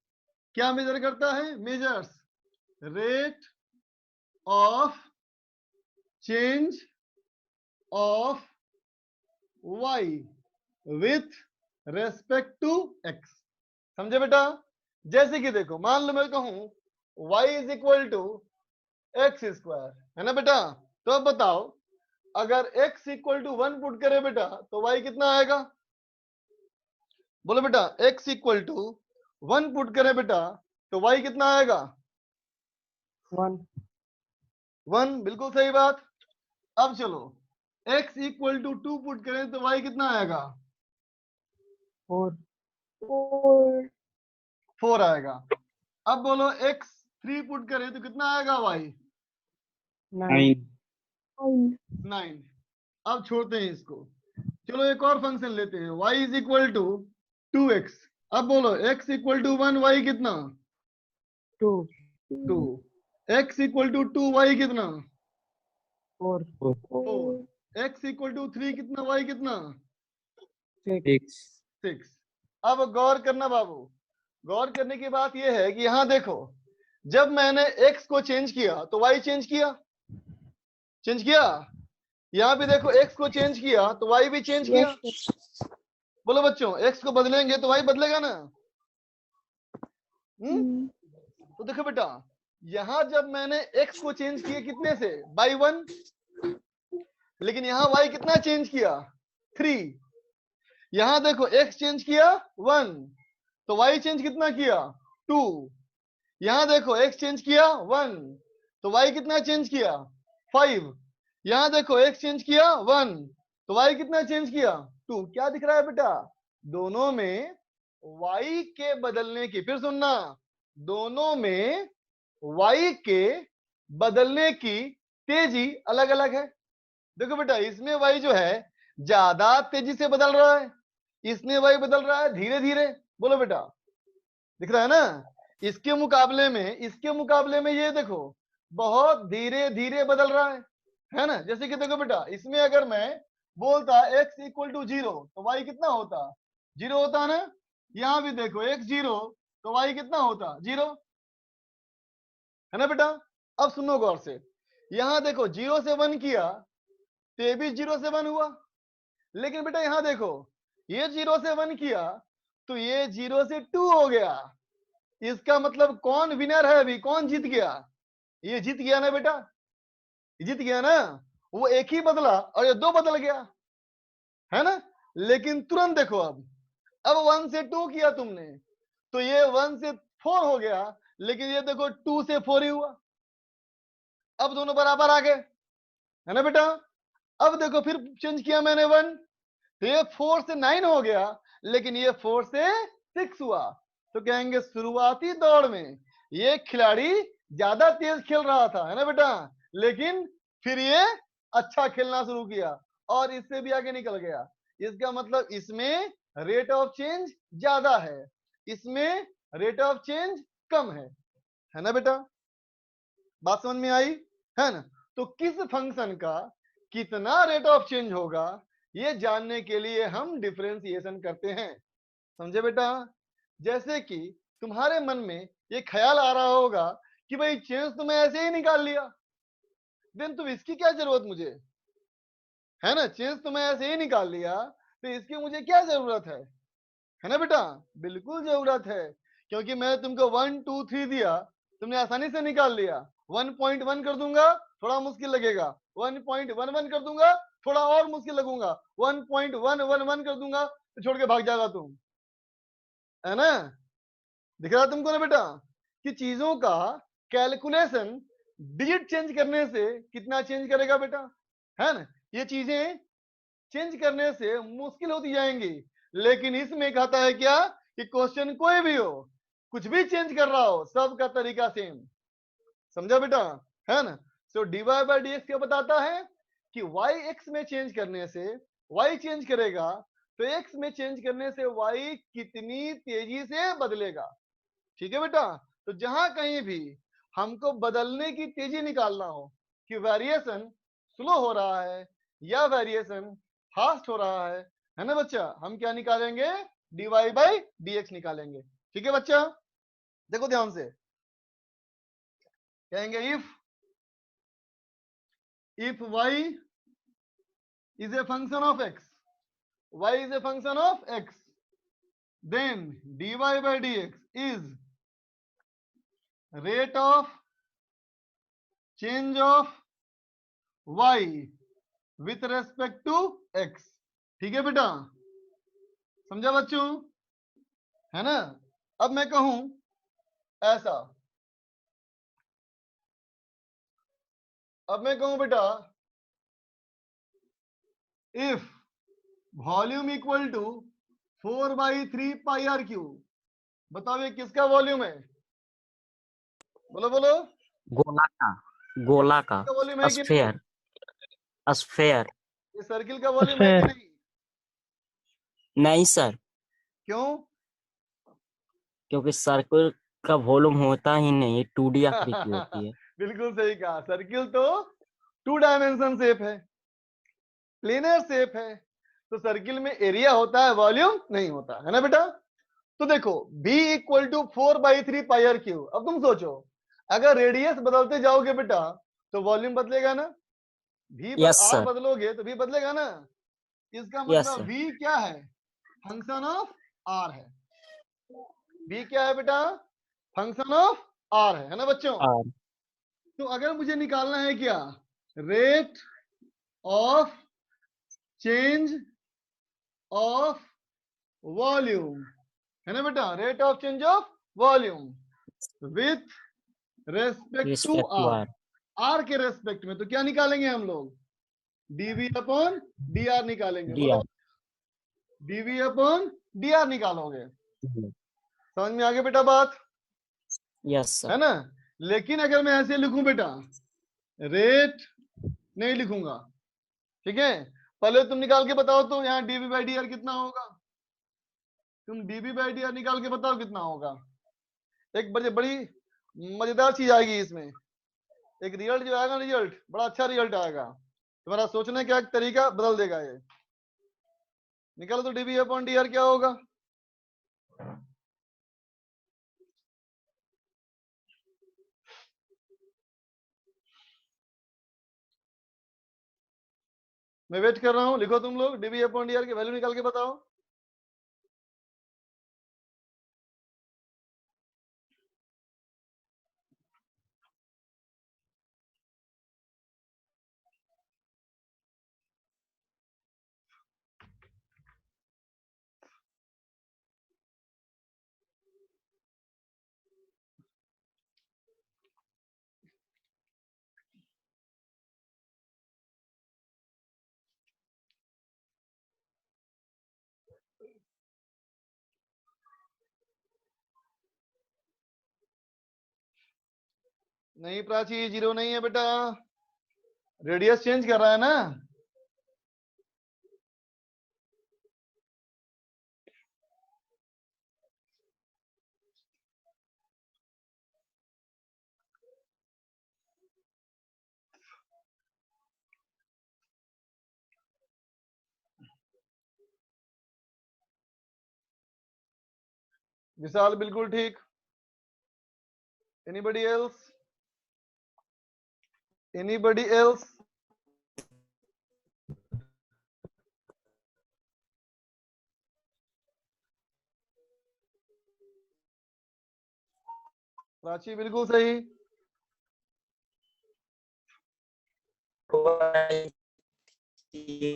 क्या मेजर करता है, measures rate of change of y with respect to x। समझे बेटा, जैसे कि देखो मान लो मैं कहूं y is equal to X square, है ना बेटा। तो अब बताओ, अगर x इक्वल टू 1 पुट करे बेटा तो y कितना आएगा, बोलो बेटा, x इक्वल टू 1 पुट करे बेटा तो y कितना आएगा, 1, बिल्कुल सही बात। अब चलो x इक्वल टू 2 पुट करें तो y कितना आएगा, 4 आएगा। अब बोलो x 3 पुट करें तो कितना आएगा y, 9। अब छोड़ते हैं इसको, चलो एक और फंक्शन लेते हैं, y is equal to 2x। अब बोलो x इक्वल टू 1 y कितना, 2। x इक्वल टू 2 y कितना, 4। x इक्वल टू 3 कितना, y कितना, 6। अब गौर करना बाबू, गौर करने की बात यह है कि यहां देखो, जब मैंने x को चेंज किया तो y चेंज किया, यहां भी देखो x को चेंज किया तो y भी चेंज किया। बोलो बच्चों, x को बदलेंगे तो y बदलेगा ना। तो देखो बेटा, यहां जब मैंने x को चेंज किया कितने से, बाई 1, लेकिन यहां y कितना चेंज किया, 3। यहां देखो x चेंज किया 1, तो y चेंज कितना किया, 2। यहां देखो x चेंज किया 1, तो y कितना चेंज किया, 5। यहां देखो x चेंज किया 1, तो y कितना चेंज किया, 2। क्या दिख रहा है बेटा, दोनों में y के बदलने की, फिर सुनना, दोनों में y के बदलने की तेजी अलग अलग है। देखो बेटा, इसमें y जो है ज्यादा तेजी से बदल रहा है, इसमें y बदल रहा है धीरे धीरे। बोलो बेटा, दिख रहा है ना। इसके मुकाबले में ये देखो बहुत धीरे धीरे बदल रहा है ना। जैसे कि देखो बेटा, इसमें अगर मैं बोलता x इक्वल टू 0 तो y कितना होता, 0 होता ना। यहां भी देखो x 0 तो y कितना होता, 0, है ना बेटा। अब सुनो गौर से, यहां देखो 0 से 1 किया तो ये भी 0 से 1 हुआ, लेकिन बेटा यहां देखो ये 0 से 1 किया तो ये 0 से 2 हो गया। इसका मतलब कौन विनर है, अभी कौन जीत गया, ये जीत गया ना बेटा, ये जीत गया ना। वो एक ही बदला और ये 2 बदल गया, है ना। लेकिन तुरंत देखो, अब 1 से 2 किया तुमने तो ये 1 से 4 हो गया, लेकिन ये देखो 2 से 4 ही हुआ। अब दोनों बराबर आ गए, है ना बेटा। अब देखो फिर चेंज किया मैंने 1 तो ये 4 से 9 हो गया, लेकिन ये 4 से 6 हुआ। तो कहेंगे शुरुआती दौड़ में ये खिलाड़ी ज्यादा तेज खेल रहा था, है ना बेटा, लेकिन फिर ये अच्छा खेलना शुरू किया और इससे भी आगे निकल गया। इसका मतलब इसमें रेट ऑफ चेंज ज्यादा है, इसमें रेट ऑफ चेंज कम है ना बेटा? बात समझ में आई है ना? तो किस फंक्शन का कितना रेट ऑफ चेंज होगा ये जानने के लिए हम डिफरेंशिएशन करते हैं। समझे बेटा? जैसे कि तुम्हारे मन में ये ख्याल आ रहा होगा कि भाई चेंज तो मैं ऐसे ही निकाल लिया, देन तो इसकी क्या जरूरत मुझे, है ना? चेंज तो मैं ऐसे ही निकाल लिया, तो इसकी मुझे क्या जरूरत है ना बेटा? बिल्कुल जरूरत है, क्योंकि मैं तुमको 1 2 3 दिया, तुमने आसानी से निकाल लिया। 1.1 कर दूंगा थोड़ा मुश्किल लगेगा, 1.11 कर दूंगा थोड़ा और मुश्किल लगूंगा, 1.111 कर दूंगा तो छोड़ के भाग जाएगा तुम, है ना? दिख रहा तुमको ना बेटा कि चीजों का कैलकुलेशन डिजिट चेंज करने से कितना चेंज करेगा बेटा, है ना? ये चीजें चेंज करने से मुश्किल होती जाएंगी, लेकिन इसमें कहता है क्या कि क्वेश्चन कोई भी हो, कुछ भी चेंज कर रहा हो, सबका तरीका सेम। समझा बेटा? है ना? सो डीवाई बाई डी एक्स क्या बताता है कि y x में चेंज करने से y चेंज करेगा, तो x में चेंज करने से y कितनी तेजी से बदलेगा। ठीक है बेटा? तो जहां कहीं भी हमको बदलने की तेजी निकालना हो कि वेरिएशन स्लो हो रहा है या वेरिएशन फास्ट हो रहा है ना बच्चा, हम क्या निकालेंगे? डीवाई बाई डी एक्स निकालेंगे। ठीक है बच्चा? देखो ध्यान से, कहेंगे if y is a function of x, y is a function of x, then dy by dx is rate of change of y with respect to x। ठीक है बेटा? समझा बच्चों? है ना? अब मैं कहूं ऐसा, अब मैं कहूं बेटा if volume equal to 4/3 pi r cube, बताओ ये किसका वॉल्यूम है? बोलो बोलो, गोला का, गोला का, का वॉल्यूम है कि नहीं? Sphere, sphere. ये सर्किल का वॉल्यूम है कि नहीं? नहीं सर, क्यों? क्योंकि सर्कल का वॉल्यूम होता ही नहीं, 2D आकृति होती है। बिल्कुल सही कहा, सर्किल तो 2 डायमेंशन शेप है, प्लेनर शेप है, तो सर्किल में एरिया होता है, वॉल्यूम नहीं होता, है ना बेटा? तो देखो b equal to 4/3 pi r cube. अब तुम सोचो, अगर रेडियस बदलते जाओगे बेटा तो वॉल्यूम बदलेगा ना, यस आर सर, बदलोगे तो भी बदलेगा ना। इसका यस मतलब सर। v क्या है? फंक्शन ऑफ आर है। v क्या है बेटा? फंक्शन ऑफ आर है ना बच्चों? और तो अगर मुझे निकालना है क्या, rate of change of volume, है ना बेटा? Rate of change of volume with respect to respect to r, r, r के रेस्पेक्ट में, तो क्या निकालेंगे हम लोग? डीवी अपॉन डी आर निकालेंगे। डी बोलो, r. Dv upon d r निकालोगे। समझ में आ गया बेटा बात? यस है सर। ना? लेकिन अगर मैं ऐसे लिखूं बेटा, रेट नहीं लिखूंगा, ठीक है? पहले तुम निकाल के बताओ तो यहाँ डीवी बाई डी आर कितना होगा, तुम डीवी बाई डी आर निकाल के बताओ कितना होगा। एक बड़ी बड़ी मजेदार चीज आएगी इसमें, एक रिजल्ट जो आएगा, रिजल्ट बड़ा अच्छा रिजल्ट आएगा, तुम्हारा सोचने का एक तरीका बदल देगा ये। निकालो तो डीवी अपॉन डी आर क्या होगा? मैं वेट कर रहा हूँ, लिखो तुम लोग, डीवी अपॉन डी आर की वैल्यू निकाल के बताओ। नहीं प्राची, जीरो नहीं है बेटा, रेडियस चेंज कर रहा है ना। विशाल बिल्कुल ठीक। Anybody else? Anybody else? Prachi बिल्कुल सही।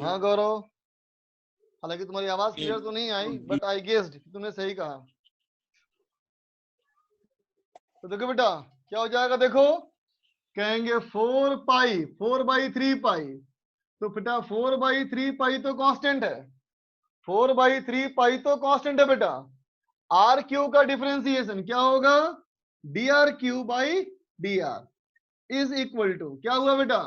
हाँ गौरव, हालांकि तुम्हारी आवाज क्लियर तो नहीं आई, बट आई गेस्ड तुमने सही कहा। तो देखो बेटा क्या हो जाएगा, देखो कहेंगे 4/3 पाई। तो बेटा 4/3 पाई तो कांस्टेंट है, 4/3 पाई तो कांस्टेंट है बेटा। आर क्यू का डिफरेंशिएशन क्या होगा, dr/dr इज इक्वल टू क्या हुआ बेटा,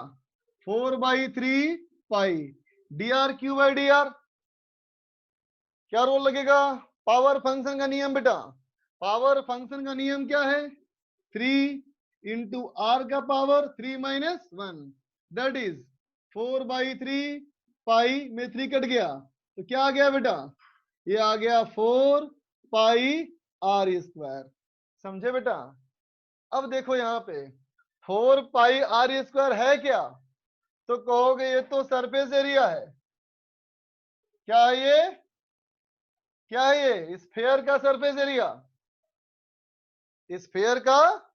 4/3 पाई dr/dr। क्या रोल लगेगा, पावर फंक्शन का नियम बेटा। पावर फंक्शन का नियम क्या है, 3 इंटू आर का पावर 3 - 1 दैट इज 4/3 पाई में 3 कट गया तो क्या आ गया बेटा, ये आ गया 4πr²। समझे बेटा। अब देखो यहाँ पे 4πr² है क्या, तो कहोगे ये तो सरफेस एरिया है। क्या है ये, क्या है ये, स्फीयर का सरफेस एरिया, स्फीयर का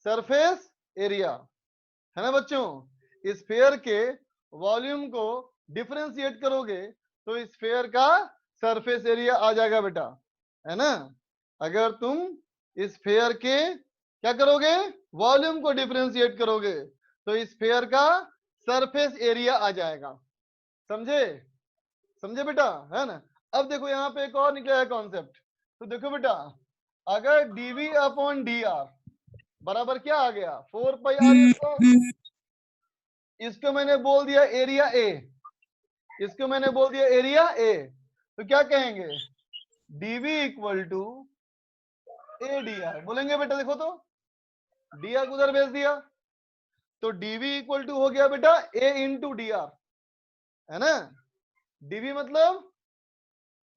सरफेस एरिया है ना बच्चों। स्फीयर के वॉल्यूम को डिफरेंशिएट करोगे तो स्फीयर का सरफेस एरिया आ जाएगा बेटा, है ना। अगर तुम स्फीयर के क्या करोगे, वॉल्यूम को डिफरेंशिएट करोगे तो स्फीयर का सरफेस एरिया आ जाएगा। समझे, समझे बेटा, है ना। अब देखो यहाँ पे एक और निकला है कॉन्सेप्ट। तो देखो बेटा अगर dv/dr बराबर क्या आ गया, 4πr²। इसको मैंने बोल दिया एरिया ए, इसको मैंने बोल दिया एरिया ए। तो क्या कहेंगे, dv equal to a dr बोलेंगे बेटा। देखो तो dr को उधर भेज दिया तो dv इक्वल टू हो गया बेटा a इंटू dr, है ना। dv मतलब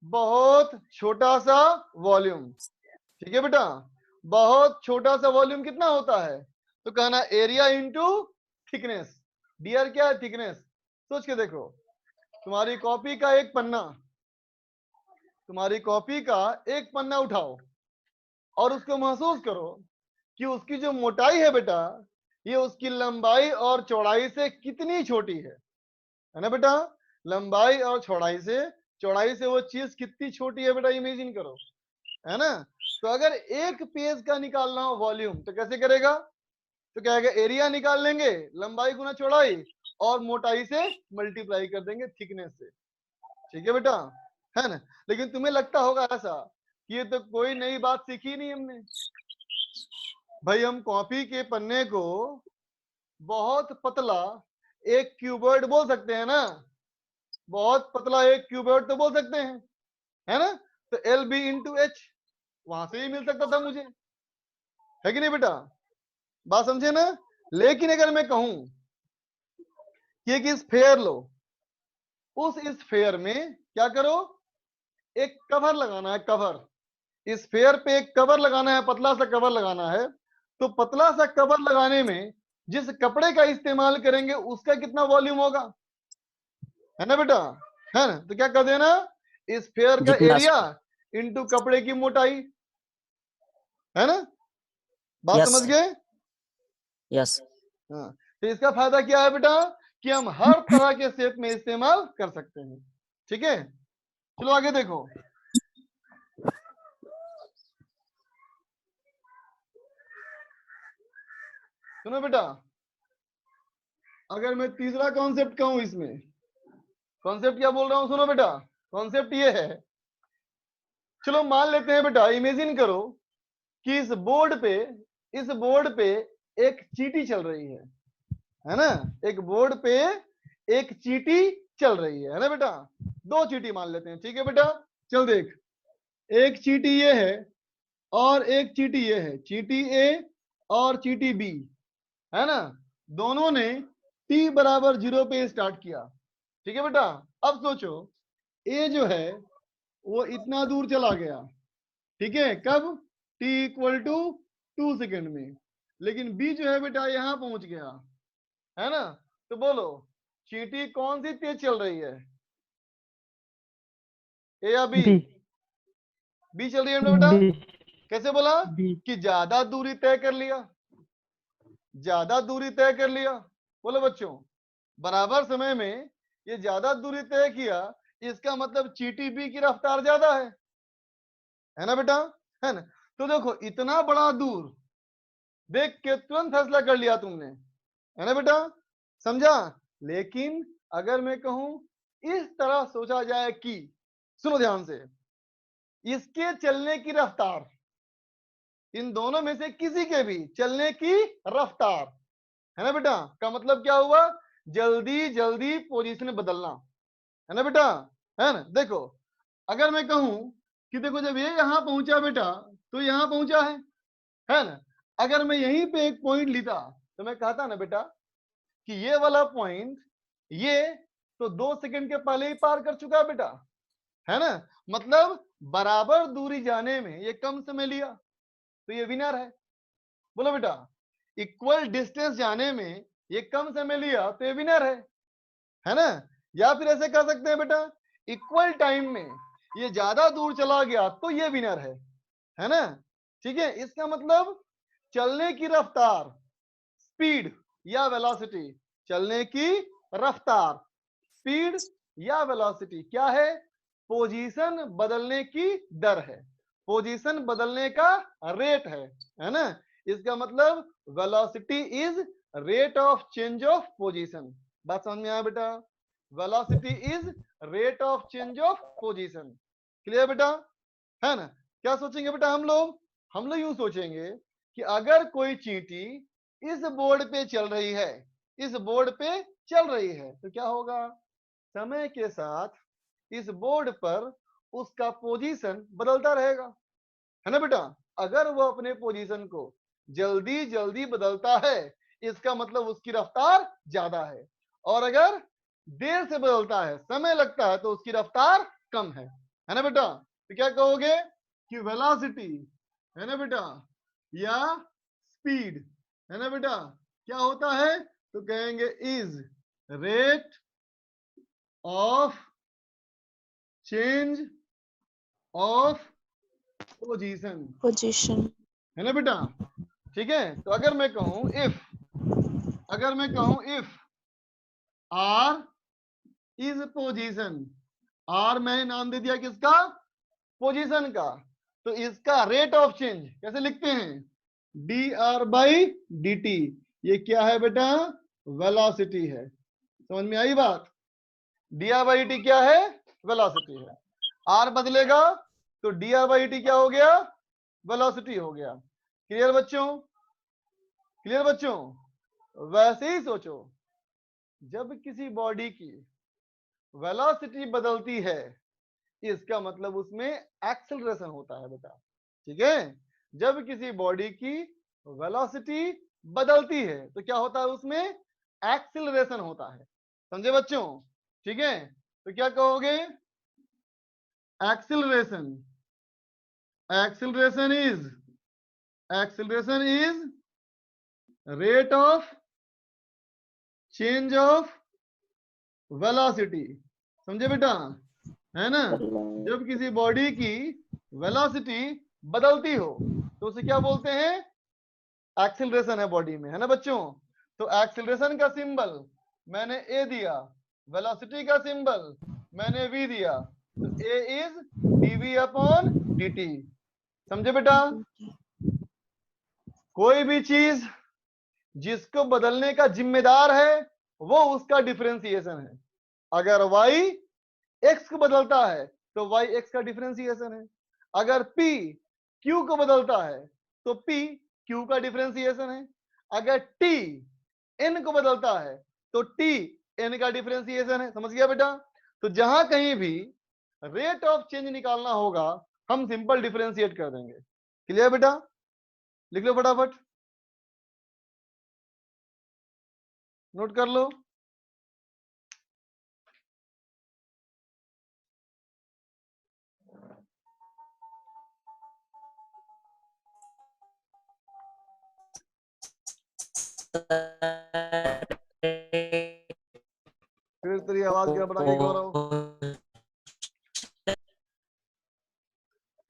बहुत छोटा सा वॉल्यूम, ठीक है बेटा। बहुत छोटा सा वॉल्यूम कितना होता है, तो कहना एरिया इंटू थिकनेस। dr क्या है, थिकनेस। सोच के देखो, तुम्हारी कॉपी का एक पन्ना, तुम्हारी कॉपी का एक पन्ना उठाओ और उसको महसूस करो कि उसकी जो मोटाई है बेटा ये उसकी लंबाई और चौड़ाई से कितनी छोटी है ना बेटा। लंबाई और चौड़ाई से वो चीज कितनी छोटी है बेटा, इमेजिन करो, है ना। तो अगर एक पेज का निकालना हो वॉल्यूम तो कैसे करेगा, तो क्या है, एरिया निकाल लेंगे, लंबाई गुना चौड़ाई और मोटाई से मल्टीप्लाई कर देंगे थिकनेस से, ठीक है बेटा, है ना। लेकिन तुम्हें लगता होगा ऐसा कि ये तो कोई नई बात सीखी नहीं हमने। भाई हम कॉपी के पन्ने को बहुत पतला एक क्यूबर्ड बोल सकते हैं ना, बहुत पतला एक क्यूबर्ड तो बोल सकते हैं, है ना। तो LB/H वहां से ही मिल सकता था मुझे, है कि नहीं बेटा, बात समझे ना। लेकिन अगर मैं कहूं कि एक स्फीयर लो, उस स्फीयर में क्या करो, एक कवर लगाना है, कवर, स्फीयर पे एक कवर लगाना है, पतला सा कवर लगाना है। तो पतला सा कवर लगाने में जिस कपड़े का इस्तेमाल करेंगे उसका कितना वॉल्यूम होगा, है ना बेटा, है ना। तो क्या कर देना, स्फीयर का जितना एरिया इंटू कपड़े की मोटाई, है ना। बात यस समझ गए। यस हाँ, तो इसका फायदा क्या है बेटा कि हम हर तरह के शेप में इस्तेमाल कर सकते हैं, ठीक है। चलो आगे देखो, सुनो बेटा, अगर मैं तीसरा कॉन्सेप्ट कहूं इसमें, कॉन्सेप्ट क्या बोल रहा हूं, सुनो बेटा, कॉन्सेप्ट ये है। चलो मान लेते हैं बेटा, इमेजिन करो कि इस बोर्ड पे एक चींटी चल रही है ना। एक बोर्ड पे एक चींटी चल रही है ना बेटा। दो चींटी मान लेते हैं, ठीक है बेटा। चल देख, एक चींटी ये है और एक चींटी ये है, चींटी ए और चींटी बी, है ना। दोनों ने t बराबर 0 पे स्टार्ट किया, ठीक है बेटा। अब सोचो ए जो है वो इतना दूर चला गया, ठीक है, कब? t इक्वल टू 2 सेकेंड में। लेकिन b जो है बेटा यहां पहुंच गया, है ना? तो बोलो चींटी कौन सी तेज चल रही है, ए या बी? बी बी चल रही है ना बेटा। बी कैसे बोला? बी कि ज्यादा दूरी तय कर लिया, ज्यादा दूरी तय कर लिया। बोलो बच्चों, बराबर समय में ये ज्यादा दूरी तय किया, इसका मतलब चींटी बी की रफ्तार ज्यादा है ना बेटा? है ना? तो देखो इतना बड़ा दूर देख के तुरंत फैसला कर लिया तुमने, है ना बेटा? समझा? लेकिन अगर मैं कहूं इस तरह सोचा जाए कि, सुनो ध्यान से, इसके चलने की रफ्तार, इन दोनों में से किसी के भी चलने की रफ्तार, है ना बेटा? का मतलब क्या हुआ? जल्दी जल्दी पोजीशन बदलना, है ना बेटा? है ना? देखो अगर मैं कहूं कि देखो जब ये यहां पहुंचा बेटा तो यहां पहुंचा है ना? अगर मैं यहीं पे एक पॉइंट लेता तो मैं कहता ना बेटा कि ये वाला पॉइंट ये तो 2 सेकंड के पहले ही पार कर चुका है बेटा, है ना? मतलब बराबर दूरी जाने में ये कम समय लिया, तो ये विनर है। बोलो बेटा, इक्वल डिस्टेंस जाने में ये कम समय लिया तो ये विनर है ना? या फिर ऐसे कर सकते हैं बेटा, इक्वल टाइम में ये ज्यादा दूर चला गया तो ये विनर है ना? ठीक है, इसका मतलब चलने की रफ्तार, स्पीड या वेलोसिटी, चलने की रफ्तार, स्पीड या वेलोसिटी क्या है? पोजीशन बदलने की दर है, पोजीशन बदलने का रेट है ना? इसका मतलब velocity is rate of change of position. बात समझ में आया बेटा? Velocity is rate of change of position. Clear बेटा? है ना? क्या सोचेंगे बेटा हम लोग यूं सोचेंगे कि अगर कोई चींटी इस बोर्ड पे चल रही है, इस बोर्ड पे चल रही है, तो क्या होगा? समय के साथ इस बोर्ड पर उसका पोजीशन बदलता रहेगा, है ना बेटा? अगर वो अपने पोजीशन को जल्दी जल्दी बदलता है इसका मतलब उसकी रफ्तार ज्यादा है, और अगर देर से बदलता है, समय लगता है, तो उसकी रफ्तार कम है ना बेटा? तो क्या कहोगे कि वेलोसिटी, है ना बेटा, या स्पीड, है ना बेटा, क्या होता है? तो कहेंगे is rate of change of position, position है ना बेटा? ठीक है, तो अगर मैं कहूं if r is position, r मैंने नाम दे दिया किसका? पोजीशन का, तो इसका रेट ऑफ चेंज कैसे लिखते हैं? D r by d T. ये क्या है बेटा? वेलोसिटी है। समझ में आई बात? डी आर बाई टी क्या है? वेलोसिटी है। आर बदलेगा तो डी आर बाई टी क्या हो गया? वेलोसिटी हो गया। क्लियर बच्चों? क्लियर बच्चों? वैसे ही सोचो, जब किसी बॉडी की वेलोसिटी बदलती है इसका मतलब उसमें एक्सेलरेशन होता है बेटा। ठीक है, जब किसी बॉडी की वेलोसिटी बदलती है तो क्या होता है? उसमें एक्सेलरेशन होता है। समझे बच्चों? ठीक है, तो क्या कहोगे? Acceleration, acceleration is rate of change of velocity. समझे बेटा? है ना? जब किसी बॉडी की वेलोसिटी बदलती हो तो उसे क्या बोलते हैं? एक्सेलरेशन है बॉडी में, है ना बच्चों? तो एक्सेलरेशन का सिंबल मैंने ए दिया, वेलोसिटी का सिंबल मैंने वी दिया, तो ए इज डीवी अपॉन dt। समझे बेटा? कोई भी चीज जिसको बदलने का जिम्मेदार है वो उसका डिफरेंशिएशन है। अगर y x को बदलता है तो y x का डिफरेंशिएशन है। अगर p q को बदलता है तो p q का डिफरेंशिएशन है। अगर t n को बदलता है तो t n का डिफरेंशिएशन है। समझ गया बेटा? तो जहां कहीं भी रेट ऑफ चेंज निकालना होगा हम सिंपल डिफरेंशिएट कर देंगे। क्लियर बेटा? लिख लो फटाफट, नोट कर लो। फिर तेरी आवाज गड़बड़ा गई गौरव,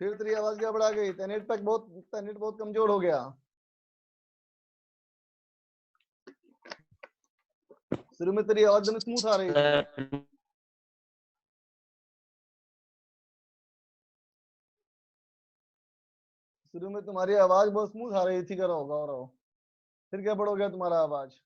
फिर तेरी आवाज गड़बड़ा गई। नेट बहुत कमजोर हो गया। शुरू में तेरी आवाज एकदम स्मूथ आ रही थी। शुरू में तुम्हारी आवाज बहुत स्मूथ आ रही थी गौरव गौरव, फिर क्या बढ़ गया तुम्हारा आवाज।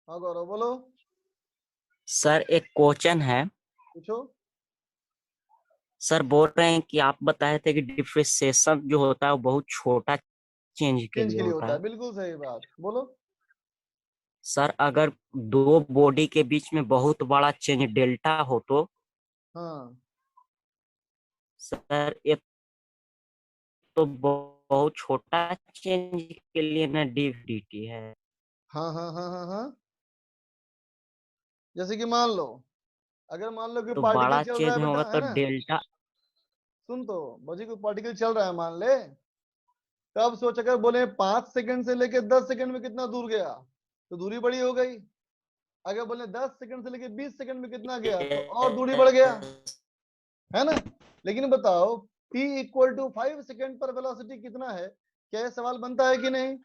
हाँ गौरव बोलो। सर एक क्वेश्चन है। पूछो। सर बोल रहे हैं कि आप बताए थे कि डिफ्रेंशिएशन जो होता है वो बहुत छोटा चेंज के चेंज लिए के लिए होता होता है, है। बिल्कुल सही बात, बोलो। सर अगर दो बॉडी के बीच में बहुत बड़ा चेंज डेल्टा हो तो हाँ सर ये तो बहुत छोटा चेंज के लिए ना डी डी टी है। हाँ हाँ हाँ हाँ हाँ। जैसे कि मान लो, अगर मान लो कि तो पार्टिकल बड़ा चल रहा चेंज है होगा बेटा, है तो ना। डेल्टा। सुन तो, बच्चे कोई पार्टिकल चल रहा है मान ले, तब सोच अगर बोले 5 सेकंड से लेके 10 सेकंड में कितना दूर गया, तो दूरी बड़ी हो गई। अगर बोले 10 सेकंड से लेके 20 सेकंड में कितना गया, तो और दूरी बढ़ गया, है ना। लेकिन बताओ, t = 5 सेकंड पर वेलोसिटी कितना है, क्या ये सवाल बनता है कि नहीं।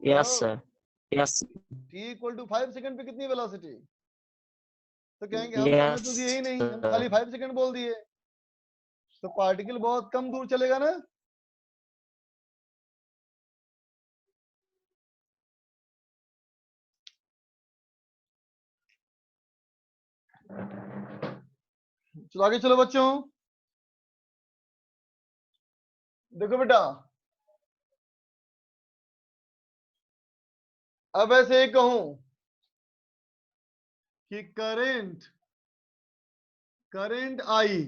यस बताओ, सर। यस। t = 5 सेकंड पे कितनी वेलोसिटी, तो कहेंगे हमने यस तो दिए ही नहीं, हम तो सर। खाली 5 सेकंड बोल दिए। तो पार्टिकल बहुत कम दूर चलेगा ना। चलो आगे चलो बच्चों। देखो बेटा, अब ऐसे कहूं कि करंट करंट आई,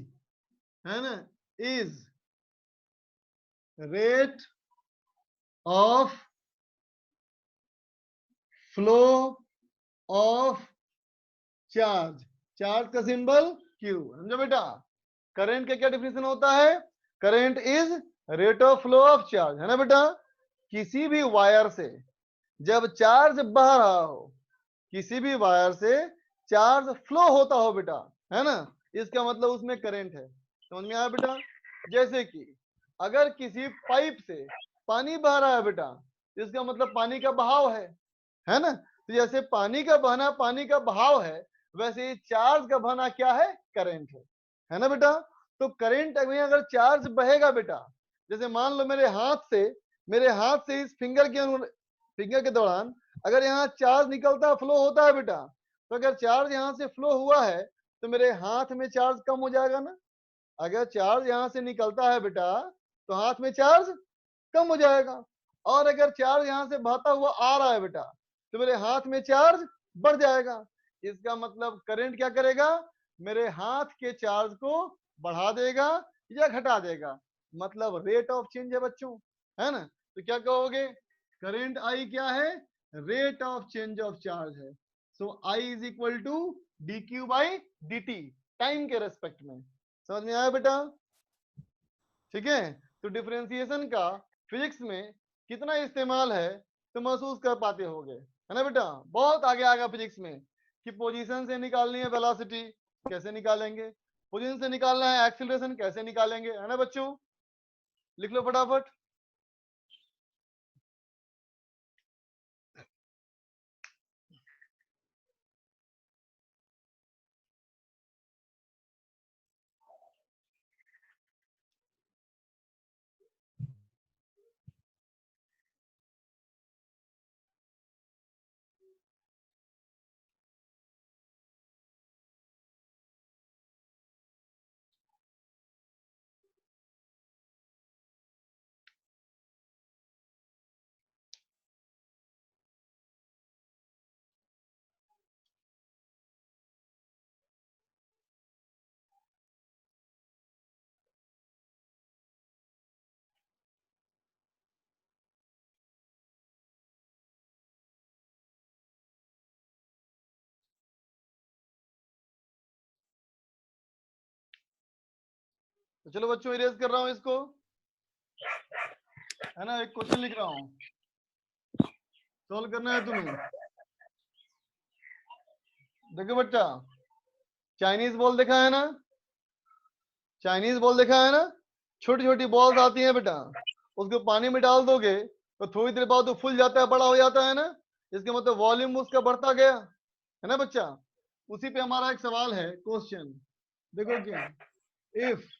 है ना, is rate of flow of charge, charge का सिंबल क्यू, समझो बेटा। करंट का क्या डिफिनेशन होता है, current is rate of flow of charge, है ना बेटा। किसी भी वायर से जब चार्ज बह रहा हो, किसी भी वायर से चार्ज फ्लो होता हो बेटा, है ना, इसका मतलब उसमें करंट है। समझ में आया बेटा। जैसे कि अगर किसी पाइप से पानी बह रहा है बेटा, इसका मतलब पानी का बहाव है ना। तो जैसे पानी का बहना पानी का बहाव है, वैसे ही चार्ज का बहना क्या है, करंट है ना बेटा। तो करंट में अगर चार्ज बहेगा बेटा, जैसे मान लो मेरे हाथ से इस फिंगर के दौरान अगर यहाँ चार्ज निकलता है, फ्लो होता है बेटा, तो अगर चार्ज यहाँ से फ्लो हुआ है, तो मेरे हाथ में चार्ज कम हो जाएगा ना। अगर चार्ज यहाँ से निकलता है बेटा, तो हाथ में चार्ज कम हो जाएगा। और अगर चार्ज यहाँ से बहता हुआ आ रहा है बेटा, तो मेरे हाथ में चार्ज बढ़ जाएगा। इसका मतलब करंट क्या करेगा, मेरे हाथ के चार्ज को बढ़ा देगा या घटा देगा, मतलब रेट ऑफ चेंज है बच्चों, है ना। तो क्या कहोगे, करंट आई क्या है, rate of change of charge है। So I is equal to d q by d t, time के रेस्पेक्ट में। समझ में आया बेटा, ठीक है। तो डिफरेंशिएशन का फिजिक्स में कितना इस्तेमाल है, तो महसूस कर पाते होगे, है ना बेटा। बहुत आगे आएगा फिजिक्स में कि पोजीशन से निकालनी है वेलोसिटी, कैसे निकालेंगे, पोजीशन से निकालना है एक्सीलरेशन, कैसे निकालेंगे, है ना बच्चों। लिख लो फटाफट। तो चलो बच्चों इरेज कर रहा हूं इसको, है ना, एक क्वेश्चन लिख रहा हूं, सॉल्व करना है तुम्हें। देखो बच्चा, चाइनीज बॉल देखा है ना, चाइनीज बॉल देखा है ना, छोटी छोटी बॉल्स आती हैं बेटा, उसको पानी में डाल दोगे तो थोड़ी देर बाद वो फूल जाता है, बड़ा हो जाता है ना, इसका मतलब वॉल्यूम उसका बढ़ता गया, है ना बच्चा। उसी पे हमारा एक सवाल है, क्वेश्चन देखो क्या, if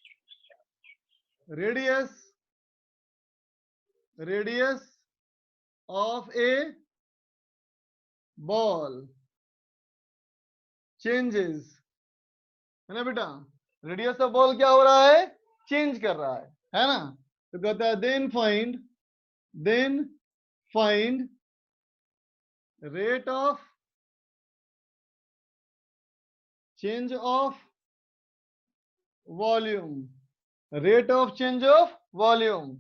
radius of A ball changes, है ना बेटा, रेडियस ऑफ बॉल क्या हो रहा है, चेंज कर रहा है ना। तो कहता है then find rate of change of volume, rate of change of volume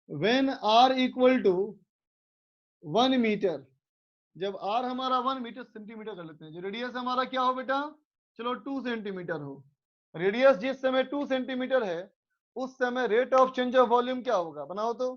when r equal to 1 metre, जब r हमारा 1 मीटर सेंटीमीटर कर लेते हैं, जो रेडियस हमारा क्या हो बेटा, चलो 2 सेंटीमीटर हो, रेडियस जिस समय 2 सेंटीमीटर है उस समय rate of change of volume क्या होगा, बनाओ तो।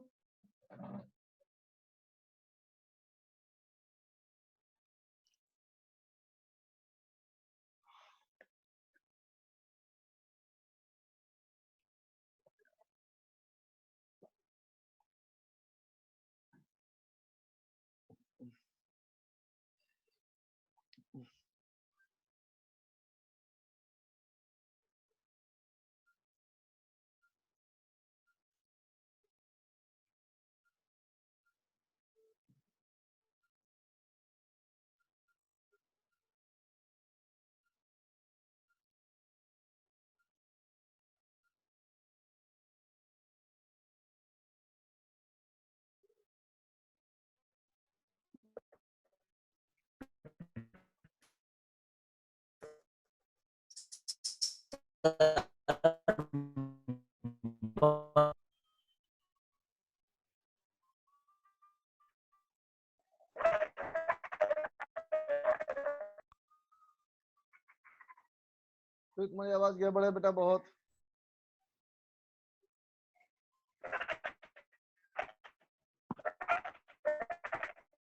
तो तुम्हारी आवाज क्या बढ़े बेटा बहुत,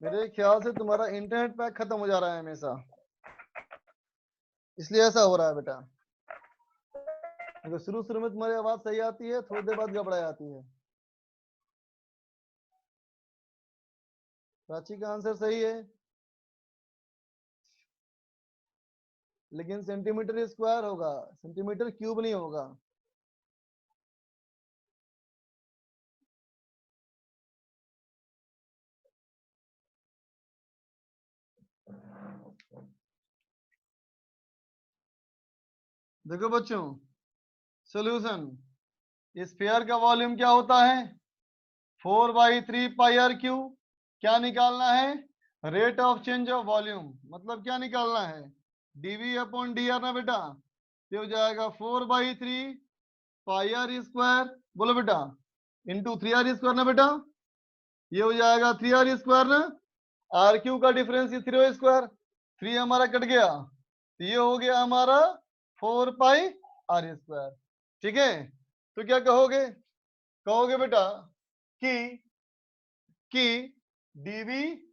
मेरे ख्याल से तुम्हारा इंटरनेट पैक खत्म हो जा रहा है हमेशा, इसलिए ऐसा हो रहा है बेटा। अगर शुरू शुरू में तुम्हारी आवाज सही आती है, थोड़ी देर बाद गड़बड़ा आती है। प्राची का आंसर सही है, लेकिन सेंटीमीटर स्क्वायर होगा, सेंटीमीटर क्यूब नहीं होगा। देखो बच्चों, सॉल्यूशन, स्फीयर का वॉल्यूम क्या होता है, 4/3 πr क्यू, क्या निकालना है, rate of change of volume, मतलब क्या निकालना है, dv/dr ना बेटा, ये हो जाएगा 4/3 πr², बोलो बेटा, इंटू 3r² ना बेटा, ये हो जाएगा 3r² ना, r³ का डिफरेंस 3r², 3 हमारा कट गया, तो ये हो गया हमारा 4πr²। ठीक है, तो क्या कहोगे, कहोगे बेटा कि dv/dr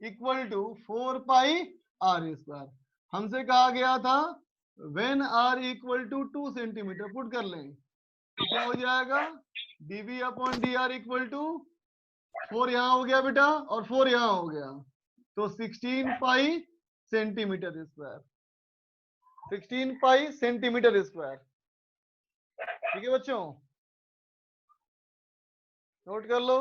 इक्वल टू 4πr²। हमसे कहा गया था when r equal to 2 centimetre, put कर लें, तो क्या हो जाएगा, dv/dr इक्वल टू 4 यहाँ हो गया बेटा और 4 यहाँ हो गया, तो 16 पाई सेंटीमीटर स्क्वायर, 16 पाई सेंटीमीटर स्क्वायर। ठीक है बच्चों, नोट कर लो।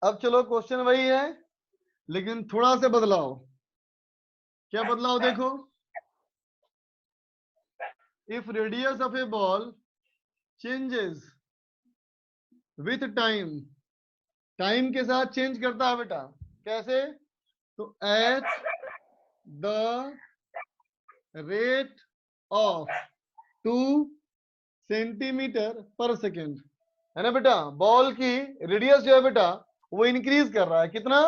अब चलो क्वेश्चन वही है, लेकिन थोड़ा सा बदलाव, क्या बदलाव देखो, if radius of A ball changes with time, time के साथ चेंज करता है बेटा, कैसे, तो h the rate of 2 centimetre पर सेकेंड, है ना बेटा। बॉल की रेडियस जो है बेटा वो इंक्रीज कर रहा है, कितना,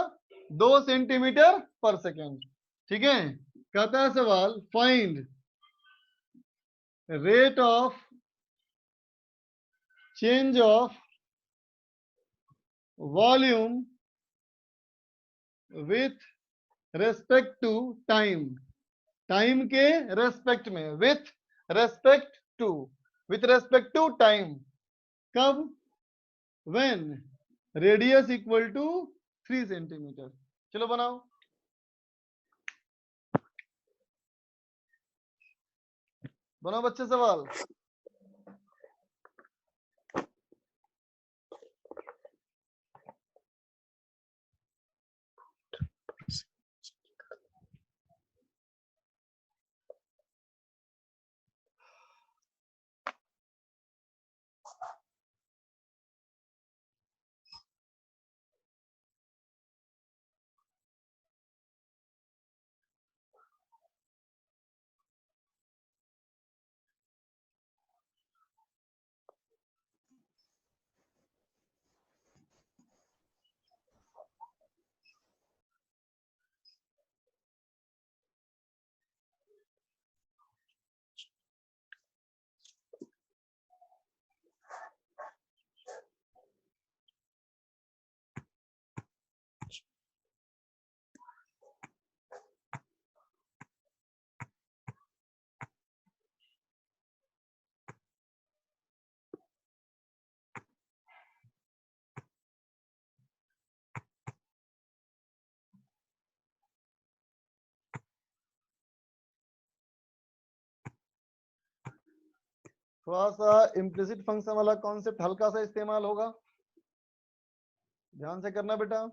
2 सेंटीमीटर पर सेकेंड। ठीक है, कहता है सवाल find rate of change of volume with respect to time, time के रेस्पेक्ट में, विथ रेस्पेक्ट टू टाइम, कब, when radius equal to 3 centimetre. चलो बनाओ, बनाओ बच्चे सवाल। थोड़ा सा इम्प्लिसिट फंक्शन वाला कॉन्सेप्ट हल्का सा इस्तेमाल होगा, ध्यान से करना बेटा।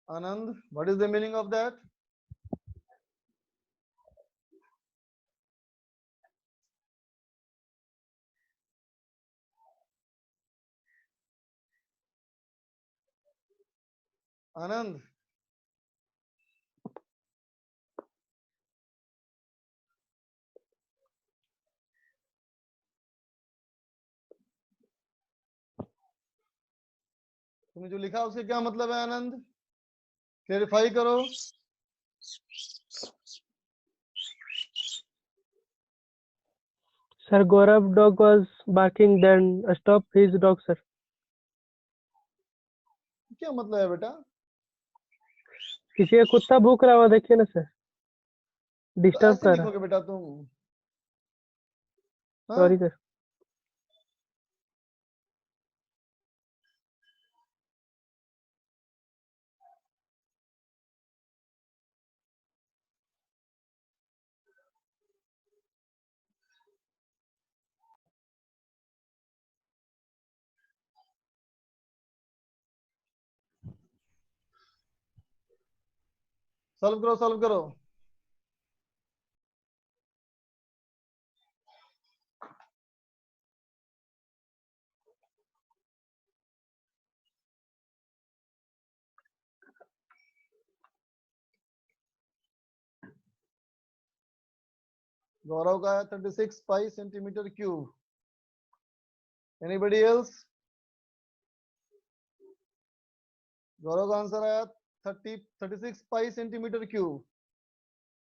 Anand, what is the meaning of that? आनंद, तुमने जो लिखा उसके क्या मतलब है आनंद, क्लेरिफाई करो। Sir, Gaurav dog was barking, then stop his dog, sir. क्या मतलब है बेटा? किसी का कुत्ता भूख रहा हुआ देखिए ना सर, तो डिस्टर्ब ऐसे कर रहा। लिखोगे बेटा तुम, हाँ? Sorry sir. सॉल्व करो, सॉल्व करो। गौरव का है 36 pi centimetre cube. Anybody else? Gaurav का आंसर आया 36 पाई सेंटीमीटर क्यूब।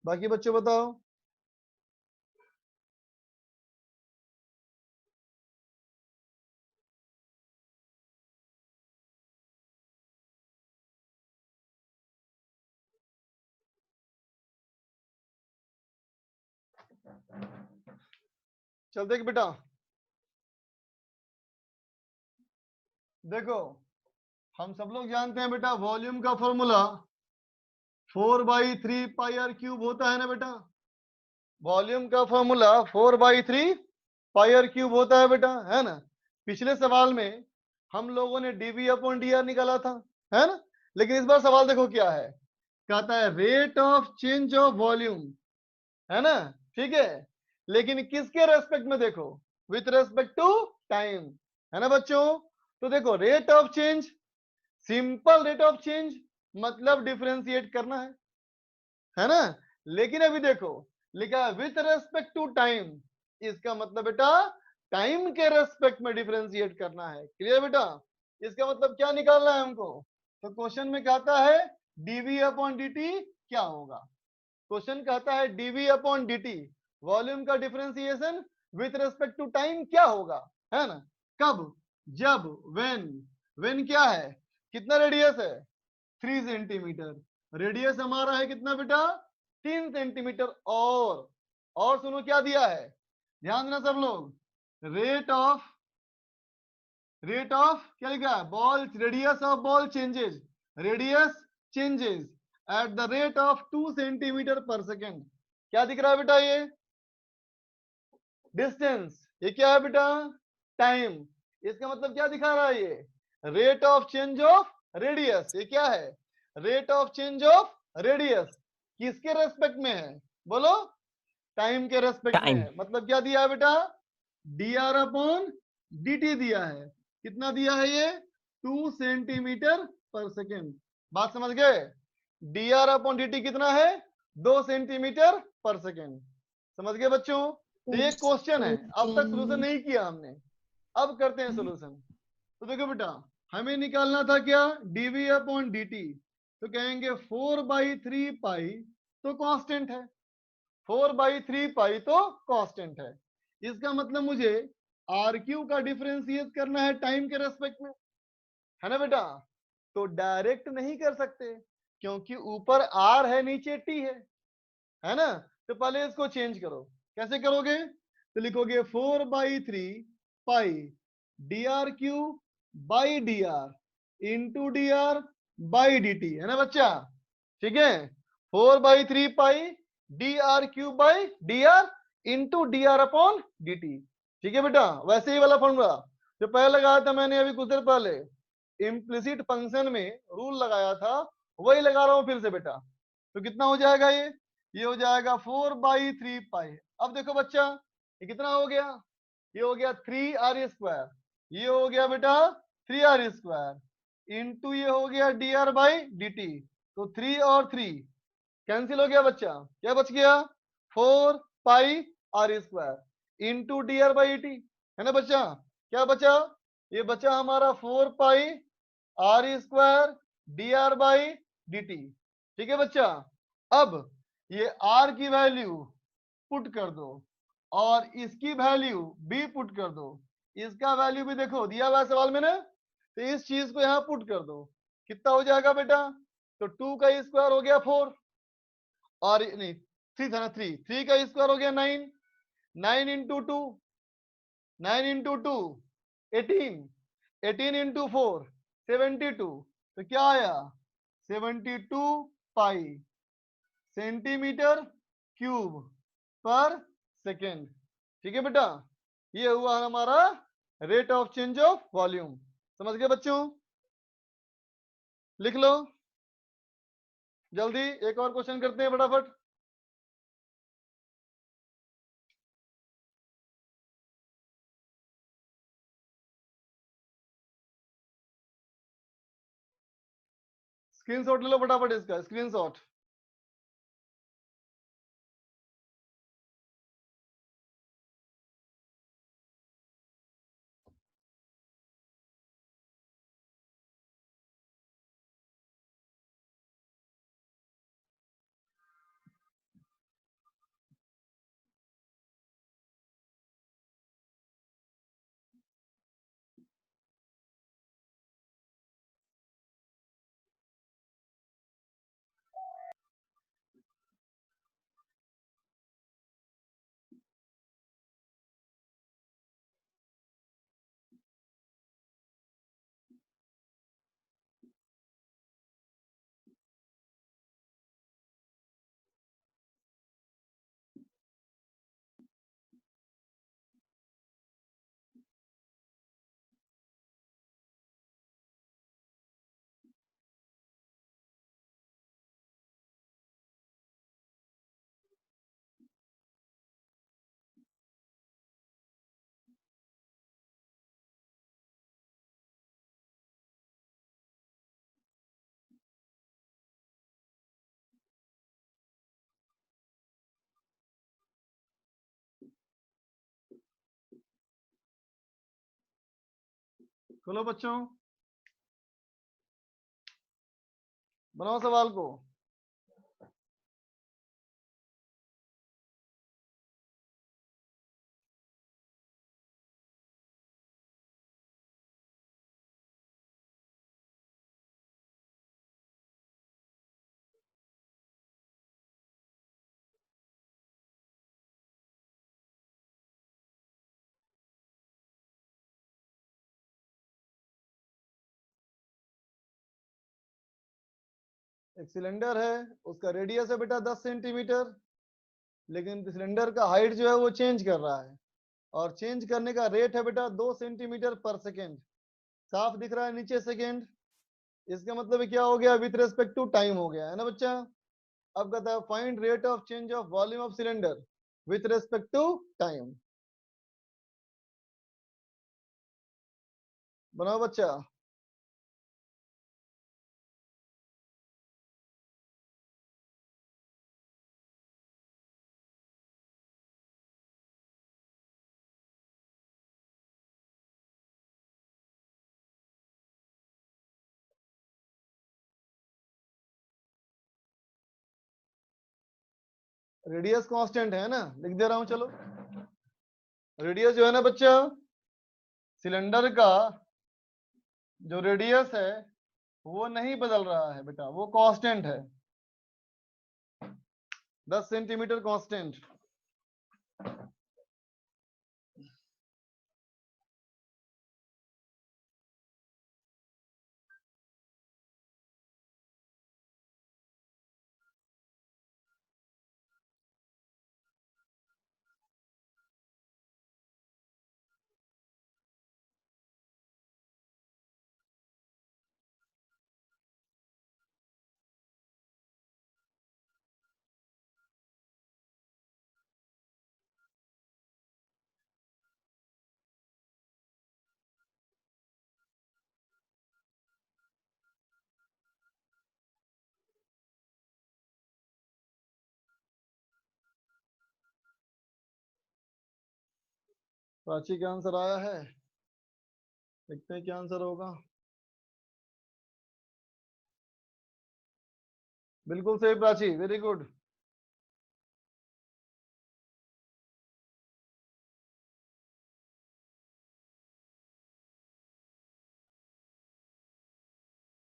बाकी बच्चों बताओ। चल देख बेटा, देखो हम सब लोग जानते हैं बेटा वॉल्यूम का फॉर्मूला 4/3 पाई आर क्यूब होता है ना बेटा। वॉल्यूम का फॉर्मूला 4/3 पाई आर क्यूब होता है बेटा, है ना। पिछले सवाल में हम लोगों ने डीवी अपॉन डी आर निकाला था, है ना। लेकिन इस बार सवाल देखो क्या है, कहता है rate of change of volume, है ना, ठीक है। लेकिन किसके रेस्पेक्ट में, देखो विथ रेस्पेक्ट टू टाइम, है ना बच्चों। तो देखो rate of change, simple rate of change मतलब डिफरेंशिएट करना है ना। लेकिन अभी देखो लिखा है विथ रेस्पेक्ट टू टाइम, इसका मतलब बेटा टाइम के रेस्पेक्ट में डिफरेंशिएट करना है। क्लियर बेटा, इसका मतलब क्या निकालना है हमको। तो क्वेश्चन में कहता है डीवी अपॉन dt क्या होगा। क्वेश्चन कहता है डीवी अपॉन dt वॉल्यूम का differentiation with respect to time क्या होगा, है ना। कब, जब, व्हेन क्या है, कितना रेडियस है 3 सेंटीमीटर। रेडियस हमारा है कितना बेटा 3 सेंटीमीटर। और सुनो क्या दिया है, ध्यान देना सब लोग, रेट ऑफ क्या लिखा है, ball radius of ball changes, radius changes at the rate of 2 centimetre पर सेकेंड। क्या दिख रहा है बेटा, ये डिस्टेंस, ये क्या है बेटा टाइम। इसका मतलब क्या दिखा रहा है, ये rate of change of radius. ये क्या है, rate of change of radius. किसके रेस्पेक्ट में है बोलो, टाइम के रेस्पेक्ट में टाइम। है। मतलब क्या दिया है बेटा, D r upon d T दिया है। कितना दिया है ये 2 सेंटीमीटर पर सेकेंड। बात समझ गए, D r upon d T कितना है 2 सेंटीमीटर पर सेकेंड। समझ गए बच्चों। तो ये क्वेश्चन है, अब तक सोल्यूशन नहीं किया हमने, अब करते हैं सोल्यूशन। तो देखो बेटा हमें निकालना था क्या डीवी अपॉन डी टी, तो कहेंगे 4/3 पाई तो कांस्टेंट है, 4/3 पाई तो कांस्टेंट है। इसका मतलब मुझे आर क्यू का डिफरेंशिएट करना है टाइम के रेस्पेक्ट में, है ना बेटा। तो डायरेक्ट नहीं कर सकते क्योंकि ऊपर आर है नीचे टी है ना। तो पहले इसको चेंज करो, कैसे करोगे, तो लिखोगे 4/3 pi d r cube by d r into d r by d t, है ना बच्चा। ठीक है, 4/3 pi d r cube by d r into d r upon d t. ठीक है बेटा, वैसे ही वाला फॉर्मूला जो पहले लगाया था मैंने अभी कुछ देर पहले, इम्प्लिसिट फंक्शन में रूल लगाया था, वही लगा रहा हूं फिर से बेटा। तो कितना हो जाएगा ये हो जाएगा 4/3 पाई। अब देखो बच्चा ये कितना हो गया, ये हो गया 3r², ये हो गया बेटा 3r² इंटू ये हो गया dr/dt। तो 3 और 3 कैंसिल हो गया बच्चा, क्या बच गया 4πr² इंटू dr/dt, है ना बच्चा। क्या बचा, ये बचा हमारा 4πr² dr/dt। ठीक है बच्चा। अब ये r की वैल्यू पुट कर दो और इसकी वैल्यू भी पुट कर दो, इसका वैल्यू भी देखो दिया हुआ सवाल में ना, तो इस चीज को यहाँ पुट कर दो। कितना हो जाएगा बेटा, तो 2 का स्क्वायर हो गया 4 और नहीं 3 था ना, 3 का स्क्वायर हो गया 9, 9 इंटू 2, 9 इंटू 2 18, 18 इंटू 4 72। तो क्या आया 72 पाई सेंटीमीटर क्यूब पर सेकेंड। ठीक है बेटा, ये हुआ हमारा rate of change of volume. समझ गए बच्चों, लिख लो जल्दी, एक और क्वेश्चन करते हैं फटाफट। स्क्रीनशॉट ले लो फटाफट इसका, स्क्रीनशॉट। खोलो बच्चों, बनाओ सवाल को। एक सिलेंडर है, उसका रेडियस है बेटा 10 सेंटीमीटर, लेकिन सिलेंडर का हाइट जो है वो चेंज कर रहा है, और चेंज करने का रेट है बेटा 2 सेंटीमीटर पर सेकेंड। साफ दिख रहा है नीचे सेकेंड, इसका मतलब क्या हो गया, विथ रेस्पेक्ट टू टाइम हो गया, है ना बच्चा। अब कहता है find rate of change of volume of cylinder with respect to time. बनाओ बच्चा। रेडियस कांस्टेंट है ना, लिख दे रहा हूं चलो। रेडियस जो है ना बच्चा, सिलेंडर का जो रेडियस है वो नहीं बदल रहा है बेटा, वो कांस्टेंट है, 10 सेंटीमीटर कांस्टेंट। प्राची का आंसर आया है, देखते हैं क्या आंसर होगा। बिल्कुल सही प्राची, वेरी गुड।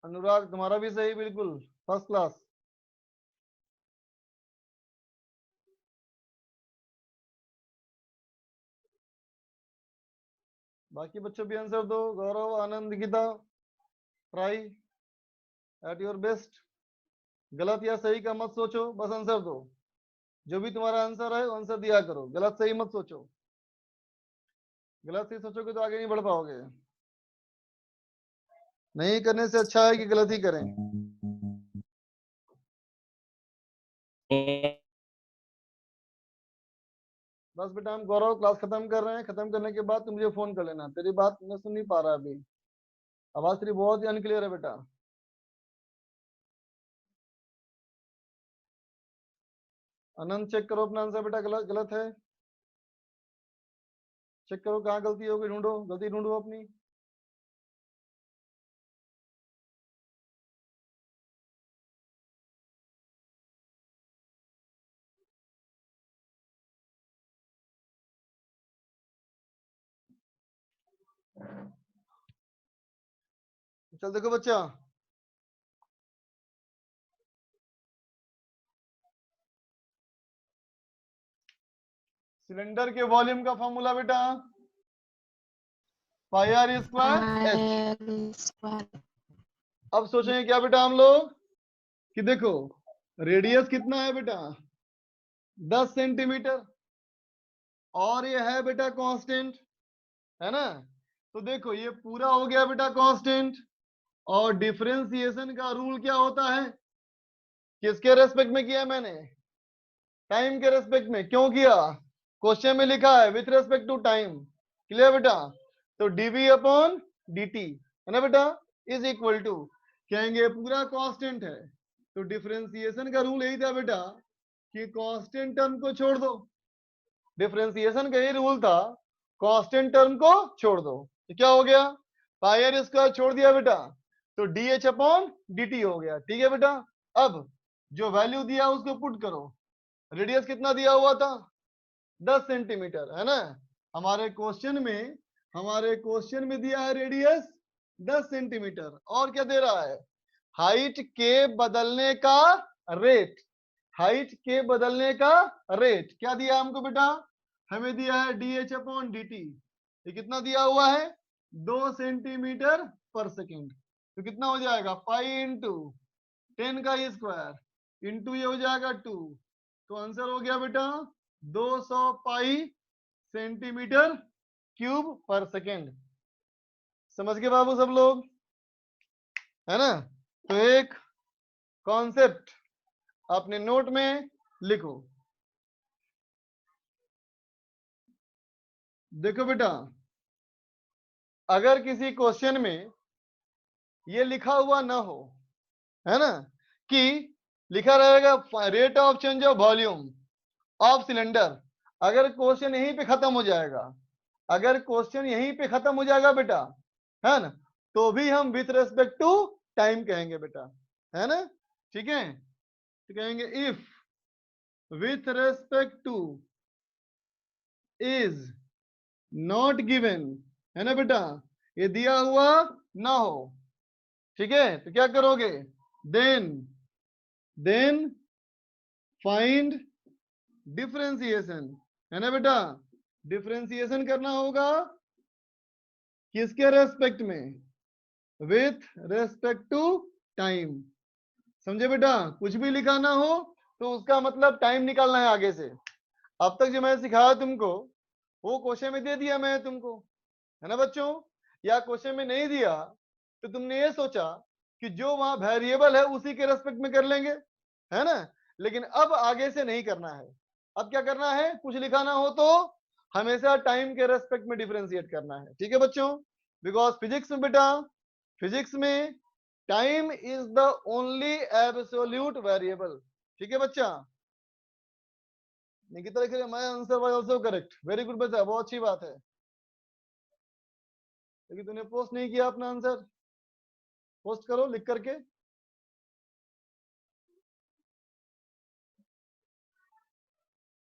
अनुराग तुम्हारा भी सही, बिल्कुल फर्स्ट क्लास। बाकी बच्चों भी आंसर दो, Gaurav, Anand, Geeta, try at your best. गलत या सही का मत सोचो, बस आंसर दो। जो भी तुम्हारा आंसर है आंसर दिया करो, गलत सही मत सोचो। गलत सही सोचोगे तो आगे नहीं बढ़ पाओगे। नहीं करने से अच्छा है कि गलत ही करें। बस बेटा हम गौरव क्लास खत्म कर रहे हैं, खत्म करने के बाद तुम मुझे फोन कर लेना। तेरी बात मैं सुन नहीं पा रहा अभी, आवाज तेरी बहुत ही अनक्लियर है बेटा। आनंद चेक करो अपना आंसर बेटा, गलत गलत है, चेक करो कहाँ गलती होगी, ढूंढो गलती, ढूंढो अपनी। चल देखो बच्चा, सिलेंडर के वॉल्यूम का फॉर्मूला बेटा पाई आर स्क्वायर एच। अब सोचेंगे क्या बेटा हम लोग कि देखो रेडियस कितना है बेटा 10 सेंटीमीटर, और ये है बेटा कांस्टेंट, है ना। तो देखो ये पूरा हो गया बेटा कांस्टेंट, और डिफरेंशिएशन का रूल क्या होता है, किसके रेस्पेक्ट में किया मैंने, टाइम के रेस्पेक्ट में। क्यों किया, क्वेश्चन में लिखा है with respect to time. Clear बेटा, तो डीवी अपॉन dt है ना बेटा, इज इक्वल टू, कहेंगे पूरा कांस्टेंट है, तो डिफरेंशिएशन का रूल यही था बेटा कि कांस्टेंट टर्म को छोड़ दो। डिफरेंशिएशन का यही रूल था, कांस्टेंट टर्म को छोड़ दो। तो क्या हो गया, पाई आर स्क्वायर छोड़ दिया बेटा, तो D H upon d T हो गया। ठीक है बेटा, अब जो वैल्यू दिया उसको पुट करो। रेडियस कितना दिया हुआ था? 10 सेंटीमीटर, है ना। हमारे क्वेश्चन में दिया है रेडियस 10 सेंटीमीटर, और क्या दे रहा है? हाइट के बदलने का रेट। हाइट के बदलने का रेट क्या दिया हमको बेटा? हमें दिया है D H upon d T. ये कितना दिया हुआ है? 2 सेंटीमीटर पर सेकेंड। तो कितना हो जाएगा? 5 इंटू 10 का स्क्वायर इंटू ये हो जाएगा 2। तो आंसर हो गया बेटा 200 पाई सेंटीमीटर क्यूब पर सेकेंड। समझ गए बाबू सब लोग, है ना। तो एक कॉन्सेप्ट अपने नोट में लिखो। देखो बेटा, अगर किसी क्वेश्चन में ये लिखा हुआ ना हो, है ना, कि लिखा रहेगा rate of change of volume of cylinder, अगर क्वेश्चन यहीं पे खत्म हो जाएगा, अगर क्वेश्चन यहीं पे खत्म हो जाएगा बेटा, है ना, तो भी हम विथ रेस्पेक्ट टू टाइम कहेंगे बेटा, है ना। ठीक है, तो कहेंगे if with respect two is not given, है ना बेटा, ये दिया हुआ ना हो, ठीक है, तो क्या करोगे? देन फाइंड डिफरेंशिएशन, है ना बेटा। डिफरेंशिएशन करना होगा किसके रेस्पेक्ट में? With respect to time. समझे बेटा, कुछ भी लिखा ना हो तो उसका मतलब टाइम निकालना है आगे से। अब तक जो मैं सिखाया तुमको वो क्वेश्चन में दे दिया मैं तुमको, है ना बच्चों। या क्वेश्चन में नहीं दिया तो तुमने ये सोचा कि जो वहां वेरिएबल है उसी के रेस्पेक्ट में कर लेंगे, है ना। लेकिन अब आगे से नहीं करना है। अब क्या करना है? कुछ लिखा ना हो तो हमेशा टाइम के रेस्पेक्ट में डिफरेंशिएट करना है। ठीक है बच्चों, बिकॉज फिजिक्स में बेटा, फिजिक्स में time is the only absolute variable. ठीक है बच्चा, निकिता लिख रहे my answer was also correct, very good बच्चा, बहुत अच्छी बात है। लेकिन तूने पोस्ट नहीं किया अपना आंसर, पोस्ट करो लिख करके।